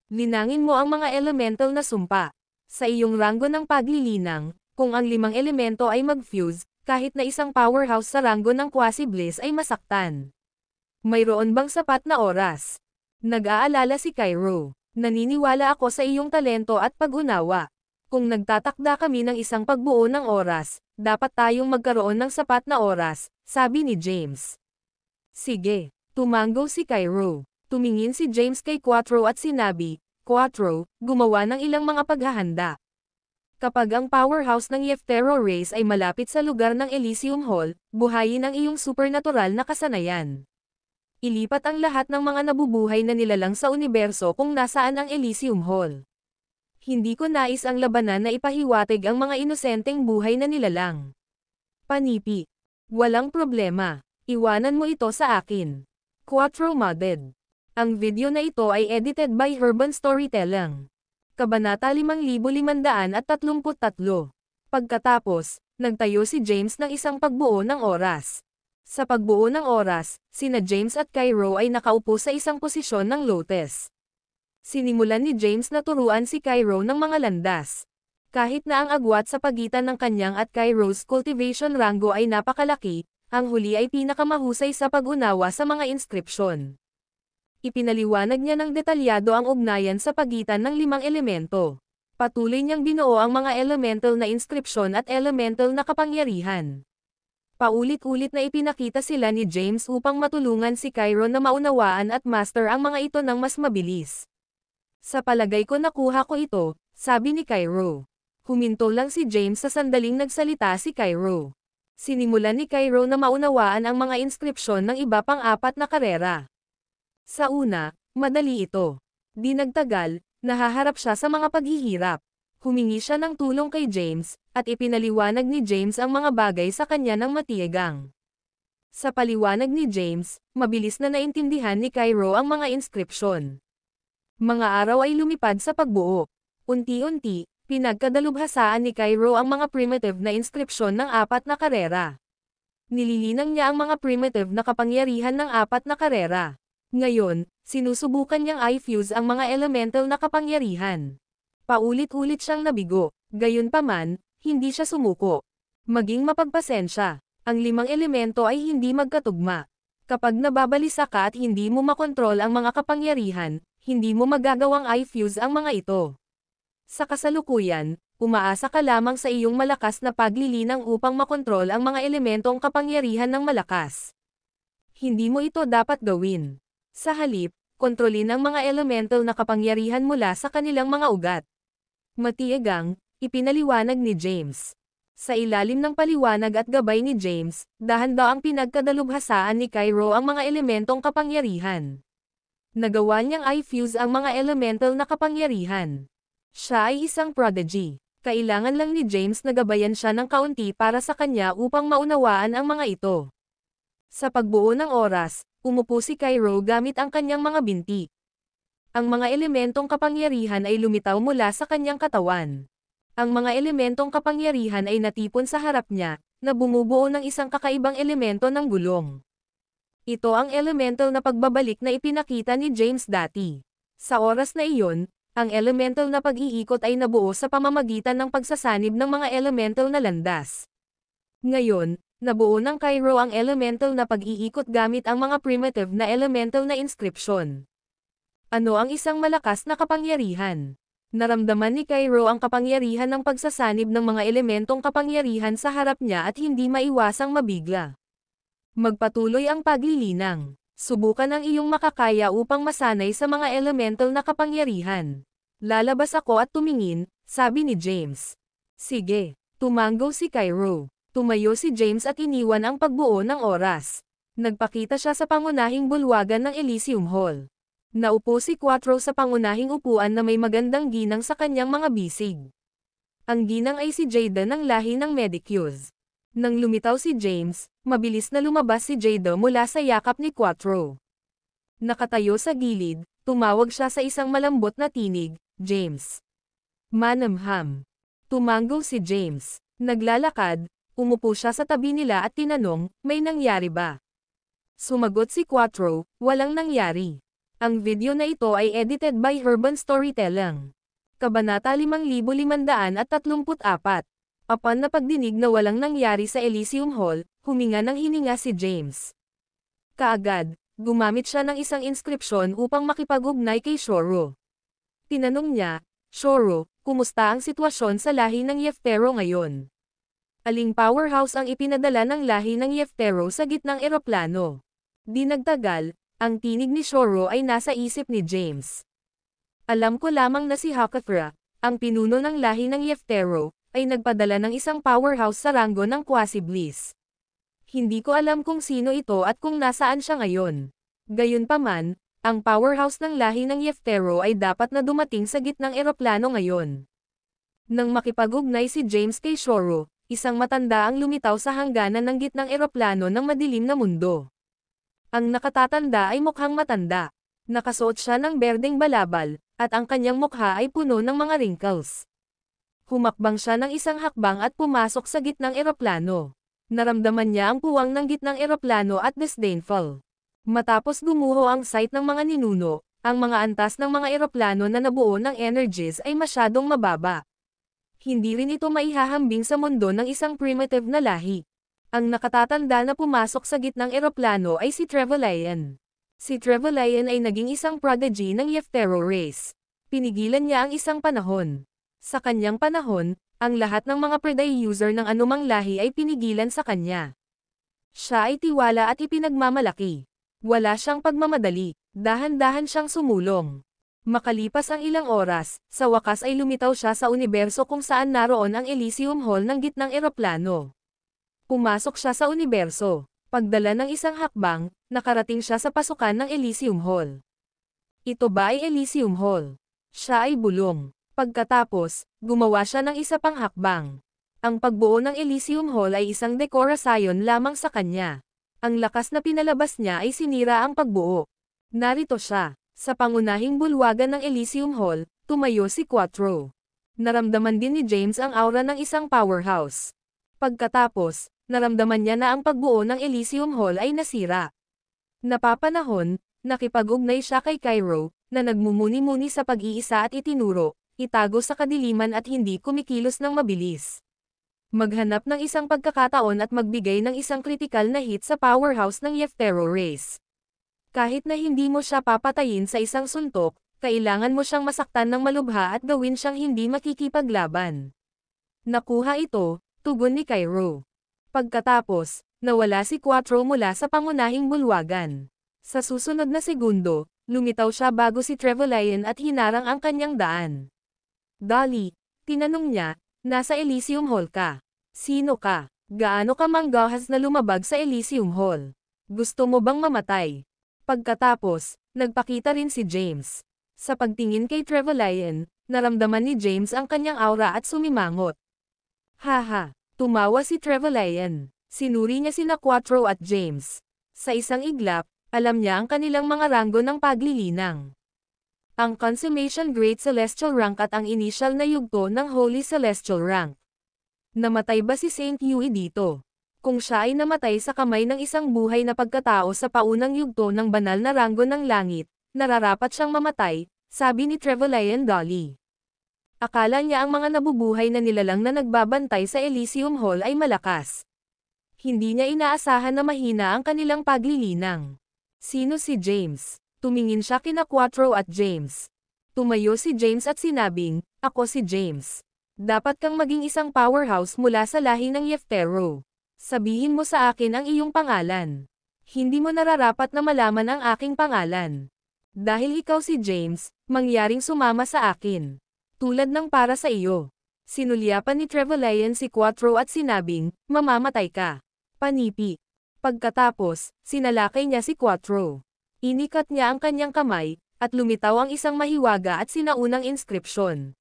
Linangin mo ang mga elemental na sumpa. Sa iyong ranggo ng paglilinang, kung ang 5 elemento ay mag-fuse, kahit na isang powerhouse sa ranggo ng Quasi-Bliss ay masaktan. Mayroon bang sapat na oras? Nag-aalala si Cairo. Naniniwala ako sa iyong talento at pag-unawa. Kung nagtatakda kami ng isang pagbuo ng oras, dapat tayong magkaroon ng sapat na oras, sabi ni James. Sige. Tumango si Cairo. Tumingin si James kay Quattro at sinabi, Quattro, gumawa ng ilang mga paghahanda. Kapag ang powerhouse ng Yeftero race ay malapit sa lugar ng Elysium Hall, buhayin ang iyong supernatural na kasanayan. Ilipat ang lahat ng mga nabubuhay na nilalang sa universo kung nasaan ang Elysium Hall. Hindi ko nais ang labanan na ipahiwatig ang mga inosenteng buhay na nilalang. Panipi. Walang problema. Iwanan mo ito sa akin. Quattro modded. Ang video na ito ay edited by Herban Storytelling. Kabanata 5533. Pagkatapos, nagtayo si James ng isang pagbuo ng oras. Sa pagbuo ng oras, sina James at Cairo ay nakaupo sa isang posisyon ng lotus. Sinimulan ni James na turuan si Cairo ng mga landas. Kahit na ang agwat sa pagitan ng kanyang at Cairo's cultivation rango ay napakalaki, ang huli ay pinakamahusay sa pag-unawa sa mga inskripsyon. Ipinaliwanag niya ng detalyado ang ugnayan sa pagitan ng 5 elemento. Patuloy niyang binuo ang mga elemental na inskripsyon at elemental na kapangyarihan. Paulit-ulit na ipinakita sila ni James upang matulungan si Cairo na maunawaan at master ang mga ito ng mas mabilis. Sa palagay ko nakuha ko ito, sabi ni Cairo. Huminto lang si James sa sandaling nagsalita si Cairo. Sinimulan ni Cairo na maunawaan ang mga inskripsyon ng iba pang 4 na karera. Sa una, madali ito. Di nagtagal, nahaharap siya sa mga paghihirap. Humingi siya ng tulong kay James, at ipinaliwanag ni James ang mga bagay sa kanya ng matiyagang. Sa paliwanag ni James, mabilis na naintindihan ni Cairo ang mga inskripsyon. Mga araw ay lumipad sa pagbuo. Unti-unti, pinagkadalubhasaan ni Cairo ang mga primitive na inskripsyon ng 4 na karera. Nililinang niya ang mga primitive na kapangyarihan ng 4 na karera. Ngayon, sinusubukan niyang i-fuse ang mga elemental na kapangyarihan. Paulit-ulit siyang nabigo, gayunpaman, hindi siya sumuko. Maging mapagpasensya, ang 5 elemento ay hindi magkatugma. Kapag nababalisa ka at hindi mo makontrol ang mga kapangyarihan, hindi mo magagawang i-fuse ang mga ito. Sa kasalukuyan, umaasa ka lamang sa iyong malakas na paglilinang upang makontrol ang mga elementong kapangyarihan ng malakas. Hindi mo ito dapat gawin. Sa halip, kontrolin ang mga elemental na kapangyarihan mula sa kanilang mga ugat. Matiyagang, ipinaliwanag ni James. Sa ilalim ng paliwanag at gabay ni James, dahan-daang pinagkadalubhasaan ni Cairo ang mga elementong kapangyarihan. Nagawa niyang i-fuse ang mga elemental na kapangyarihan. Siya ay isang prodigy. Kailangan lang ni James na gabayan siya ng kaunti para sa kanya upang maunawaan ang mga ito. Sa pagbuo ng oras, umupo si Cairo gamit ang kanyang mga binti. Ang mga elementong kapangyarihan ay lumitaw mula sa kanyang katawan. Ang mga elementong kapangyarihan ay natipon sa harap niya, na bumubuo ng isang kakaibang elemento ng gulong. Ito ang elemental na pagbabalik na ipinakita ni James dati. Sa oras na iyon, ang elemental na pag-iikot ay nabuo sa pamamagitan ng pagsasanib ng mga elemental na landas. Ngayon, nabuo ng Cairo ang elemental na pag-iikot gamit ang mga primitive na elemental na inskripsyon. Ano ang isang malakas na kapangyarihan? Naramdaman ni Cairo ang kapangyarihan ng pagsasanib ng mga elementong kapangyarihan sa harap niya at hindi maiwasang mabigla. Magpatuloy ang paglilinang. Subukan ang iyong makakaya upang masanay sa mga elemental na kapangyarihan. Lalabas ako at tumingin, sabi ni James. Sige, tumango si Cairo. Tumayo si James at iniwan ang pagbuo ng oras. Nagpakita siya sa pangunahing bulwagan ng Elysium Hall. Naupo si Quattro sa pangunahing upuan na may magandang ginang sa kanyang mga bisig. Ang ginang ay si Jada ng lahi ng Medicus. Nang lumitaw si James, mabilis na lumabas si Jada mula sa yakap ni Quattro. Nakatayo sa gilid, tumawag siya sa isang malambot na tinig, James. Manamham. Tumango si James. Naglalakad, umupo siya sa tabi nila at tinanong, may nangyari ba? Sumagot si Quattro, walang nangyari. Ang video na ito ay edited by Herban Storytelling. Kabanata 5534. Upon na pagdinig na walang nangyari sa Elysium Hall, huminga ng hininga si James. Kaagad, gumamit siya ng isang inskripsyon upang makipag-ugnay kay Shoro. Tinanong niya, Shoro, kumusta ang sitwasyon sa lahi ng Yeftero ngayon? Aling powerhouse ang ipinadala ng lahi ng Yeftero sa gitnang eroplano? Di nagtagal, Ang tinig ni Shoro ay nasa isip ni James. Alam ko lamang na si Hakathra, ang pinuno ng lahi ng Yeftero, ay nagpadala ng isang powerhouse sa ranggo ng Quasi-Bliss. Hindi ko alam kung sino ito at kung nasaan siya ngayon. Gayunpaman, ang powerhouse ng lahi ng Yeftero ay dapat na dumating sa gitnang eroplano ngayon. Nang makipag-ugnay si James kay Shoro, isang matanda ang lumitaw sa hangganan ng gitnang eroplano ng madilim na mundo. Ang nakatatanda ay mukhang matanda. Nakasuot siya ng berdeng balabal, at ang kanyang mukha ay puno ng mga wrinkles. Humakbang siya ng isang hakbang at pumasok sa gitnang eroplano. Naramdaman niya ang puwang ng gitnang eroplano at disdainful. Matapos gumuho ang sight ng mga ninuno, ang mga antas ng mga eroplano na nabuo ng energies ay masyadong mababa. Hindi rin ito maihahambing sa mundo ng isang primitive na lahi. Ang nakatatanda na pumasok sa gitnang eroplano ay si Trevelyan. Si Trevelyan ay naging isang prodigy ng Yeftero race. Pinigilan niya ang isang panahon. Sa kanyang panahon, ang lahat ng mga Predae user ng anumang lahi ay pinigilan sa kanya. Siya ay tiwala at ipinagmamalaki. Wala siyang pagmamadali, dahan-dahan siyang sumulong. Makalipas ang ilang oras, sa wakas ay lumitaw siya sa universo kung saan naroon ang Elysium Hall ng gitnang eroplano. Pumasok siya sa universo. Pagdala ng isang hakbang, nakarating siya sa pasukan ng Elysium Hall. Ito ba ay Elysium Hall? Siya ay bulong. Pagkatapos, gumawa siya ng isa pang hakbang. Ang pagbuo ng Elysium Hall ay isang dekorasyon lamang sa kanya. Ang lakas na pinalabas niya ay sinira ang pagbuo. Narito siya. Sa pangunahing bulwagan ng Elysium Hall, tumayo si Quattro. Naramdaman din ni James ang aura ng isang powerhouse. Pagkatapos, naramdaman niya na ang pagbuo ng Elysium Hall ay nasira. Napapanahon, nakipag-ugnay siya kay Cairo, na nagmumuni-muni sa pag-iisa at itinuro, itago sa kadiliman at hindi kumikilos ng mabilis. Maghanap ng isang pagkakataon at magbigay ng isang kritikal na hit sa powerhouse ng Yeftero race. Kahit na hindi mo siya papatayin sa isang suntok, kailangan mo siyang masaktan ng malubha at gawin siyang hindi makikipaglaban. Nakuha ito, tugon ni Cairo. Pagkatapos, nawala si Quattro mula sa pangunahing bulwagan. Sa susunod na segundo, lumitaw siya bago si Trevelyan at hinarang ang kanyang daan. Dolly, tinanong niya, nasa Elysium Hall ka. Sino ka? Gaano ka manggahas na lumabag sa Elysium Hall? Gusto mo bang mamatay? Pagkatapos, nagpakita rin si James. Sa pagtingin kay Trevelyan, naramdaman ni James ang kanyang aura at sumimangot. Haha, tumawa si Trevelyan. Sinuri niya sina Quattro at James. Sa isang iglap, alam niya ang kanilang mga ranggo ng paglilinang. Ang Consummation Great Celestial Rank at ang initial na yugto ng Holy Celestial Rank. Namatay ba si Saint Yui dito? Kung siya ay namatay sa kamay ng isang buhay na pagkatao sa paunang yugto ng banal na ranggo ng langit, nararapat siyang mamatay, sabi ni Trevelyan Dolly. Akala niya ang mga nabubuhay na nilalang na nagbabantay sa Elysium Hall ay malakas. Hindi niya inaasahan na mahina ang kanilang paglilinang. Sino si James? Tumingin siya kina Quattro at James. Tumayo si James at sinabing, ako si James. Dapat kang maging isang powerhouse mula sa lahi ng Yeftero. Sabihin mo sa akin ang iyong pangalan. Hindi mo nararapat na malaman ang aking pangalan. Dahil ikaw si James, mangyaring sumama sa akin. Tulad ng para sa iyo. Sinulyapan ni Trevelyan si Quattro at sinabing, mamamatay ka. Panipi. Pagkatapos, sinalakay niya si Quattro. Inikat niya ang kanyang kamay, at lumitaw ang isang mahiwaga at sinaunang inskripsyon.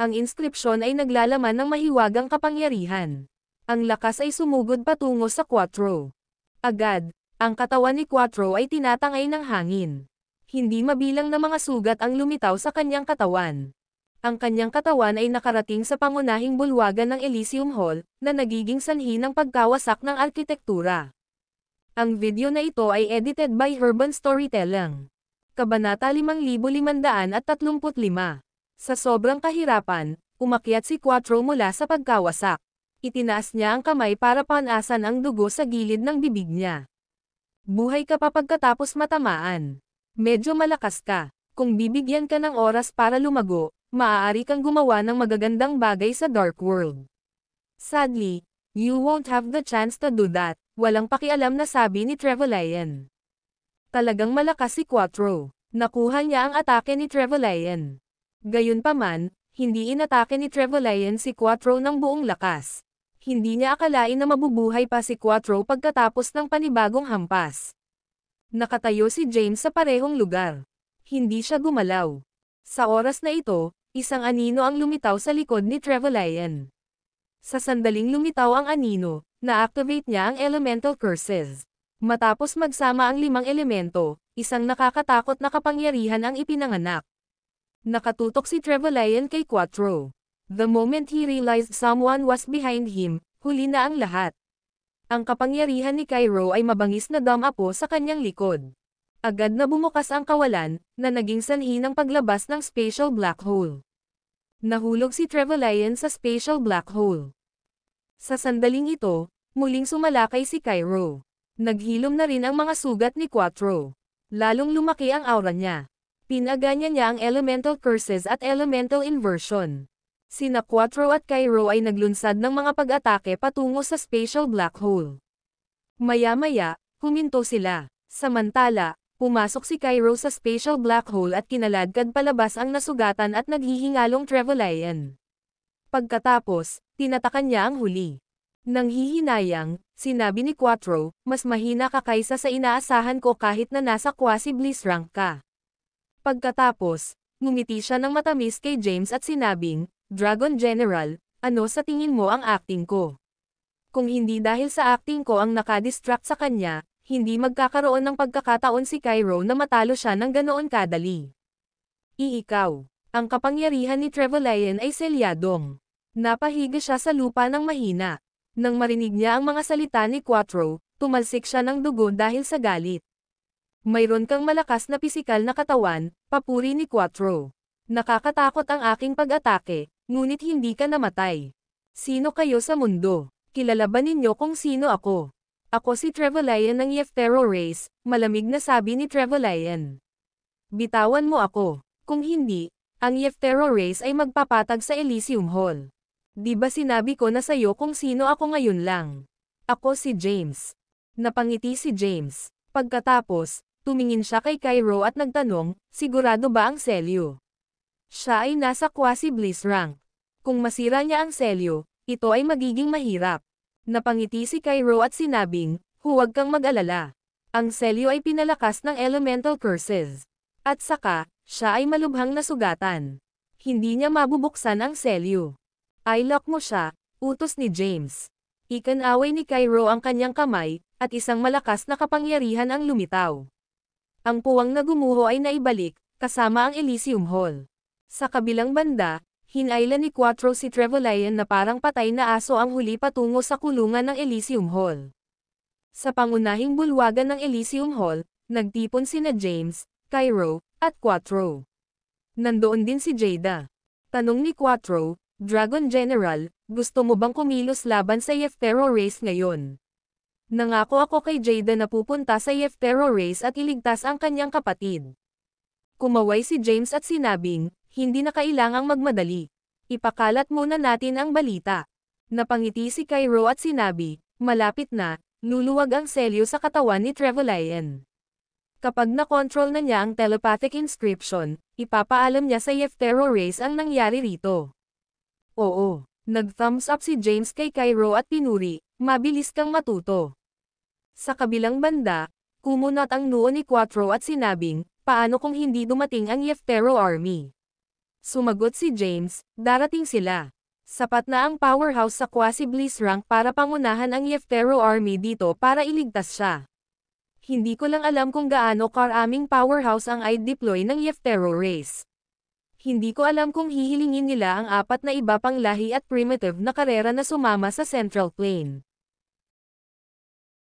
Ang inskripsyon ay naglalaman ng mahiwagang kapangyarihan. Ang lakas ay sumugod patungo sa Quattro. Agad, ang katawan ni Quattro ay tinatangay ng hangin. Hindi mabilang na mga sugat ang lumitaw sa kanyang katawan. Ang kanyang katawan ay nakarating sa pangunahing bulwagan ng Elysium Hall, na nagiging sanhi ng pagkawasak ng arkitektura. Ang video na ito ay edited by Urban Storytelling. Kabanata 5535. Sa sobrang kahirapan, umakyat si Quattro mula sa pagkawasak. Itinaas niya ang kamay para panasan ang dugo sa gilid ng bibig niya. Buhay ka pa pagkatapos matamaan. Medyo malakas ka. Kung bibigyan ka ng oras para lumago, maaari kang gumawa ng magagandang bagay sa Dark World. Sadly, you won't have the chance to do that, walang pakialam na sabi ni Trevelyan. Talagang malakas si Quattro. Nakuha niya ang atake ni Trevelyan. Gayunpaman, hindi inatake ni Trevelyan si Quattro ng buong lakas. Hindi niya akalain na mabubuhay pa si Quattro pagkatapos ng panibagong hampas. Nakatayo si James sa parehong lugar. Hindi siya gumalaw. Sa oras na ito, isang anino ang lumitaw sa likod ni Trevelyan. Sa sandaling lumitaw ang anino, na-activate niya ang elemental curses. Matapos magsama ang 5 elemento, isang nakakatakot na kapangyarihan ang ipinanganak. Nakatutok si Trevelyan kay Quattro. The moment he realized someone was behind him, huli na ang lahat. Ang kapangyarihan ni Cairo ay mabangis na damapo sa kanyang likod. Agad na bumukas ang kawalan, na naging sanhi ng paglabas ng spatial black hole. Nahulog si Trevelyan sa spatial black hole. Sa sandaling ito, muling sumalakay si Cairo. Naghilom na rin ang mga sugat ni Quattro. Lalong lumaki ang aura niya. Pinaganya niya ang elemental curses at elemental inversion. Sina Quattro at Cairo ay naglunsad ng mga pag-atake patungo sa spatial black hole. Maya-maya, huminto sila. Samantala, pumasok si Cairo sa spatial black hole at kinaladkad palabas ang nasugatan at naghihingalong Trevelyan. Pagkatapos, tinatakan niya ang huli. Nang hihinayang, sinabi ni Quattro, mas mahina ka kaysa sa inaasahan ko kahit na nasa quasi-bliss rank ka. Pagkatapos, ngumiti siya ng matamis kay James at sinabing, Dragon General, ano sa tingin mo ang acting ko? Kung hindi dahil sa acting ko ang nakadistract sa kanya, hindi magkakaroon ng pagkakataon si Cairo na matalo siya ng ganoon kadali. Ikaw, ang kapangyarihan ni Trevelyan ay selyadong. Napahiga siya sa lupa ng mahina. Nang marinig niya ang mga salita ni Quattro, tumalsik siya ng dugo dahil sa galit. Mayroon kang malakas na pisikal na katawan, papuri ni Quattro. Nakakatakot ang aking pag-atake, ngunit hindi ka namatay. Sino kayo sa mundo? Kilala ba ninyo kung sino ako? Ako si Trevelyan ng Yeftero race, malamig na sabi ni Trevelyan. Bitawan mo ako. Kung hindi, ang Yeftero race ay magpapatag sa Elysium Hall. Di ba sinabi ko na sa'yo kung sino ako ngayon lang? Ako si James. Napangiti si James. Pagkatapos, tumingin siya kay Cairo at nagtanong, sigurado ba ang selyo? Siya ay nasa quasi-bliss rank. Kung masira niya ang selyo, ito ay magiging mahirap. Napangiti si Cairo at sinabing, huwag kang mag-alala. Ang selyo ay pinalakas ng elemental curses. At saka, siya ay malubhang nasugatan. Hindi niya mabubuksan ang selyo. I-lock mo siya, utos ni James. Ikanaway ni Cairo ang kanyang kamay, at isang malakas na kapangyarihan ang lumitaw. Ang puwang na gumuho ay naibalik, kasama ang Elysium Hall. Sa kabilang banda, hinailan ni Quattro si Trevelyan na parang patay na aso ang huli patungo sa kulungan ng Elysium Hall. Sa pangunahing bulwagan ng Elysium Hall, nagtipon sina James, Cairo, at Quattro. Nandoon din si Jada. Tanong ni Quattro, Dragon General, gusto mo bang kumilos laban sa Yeftero race ngayon? Nangako ako kay Jada na pupunta sa Yeftero race at iligtas ang kanyang kapatid. Kumaway si James at sinabing, hindi na kailangang magmadali. Ipakalat muna natin ang balita. Napangiti si Cairo at sinabi, malapit na, luluwag ang selyo sa katawan ni Trevelyan. Kapag na-control na niya ang telepathic inscription, ipapaalam niya sa Yeftero race ang nangyari rito. Oo, nag-thumbs up si James kay Cairo at pinuri, mabilis kang matuto. Sa kabilang banda, kumunat ang noo ni Quattro at sinabing, paano kung hindi dumating ang Yeftero army? Sumagot si James, darating sila. Sapat na ang powerhouse sa quasi-bliss rank para pangunahan ang Yeftero army dito para iligtas siya. Hindi ko lang alam kung gaano karaming powerhouse ang i-deploy ng Yeftero race. Hindi ko alam kung hihilingin nila ang 4 na iba pang lahi at primitive na karera na sumama sa Central Plain.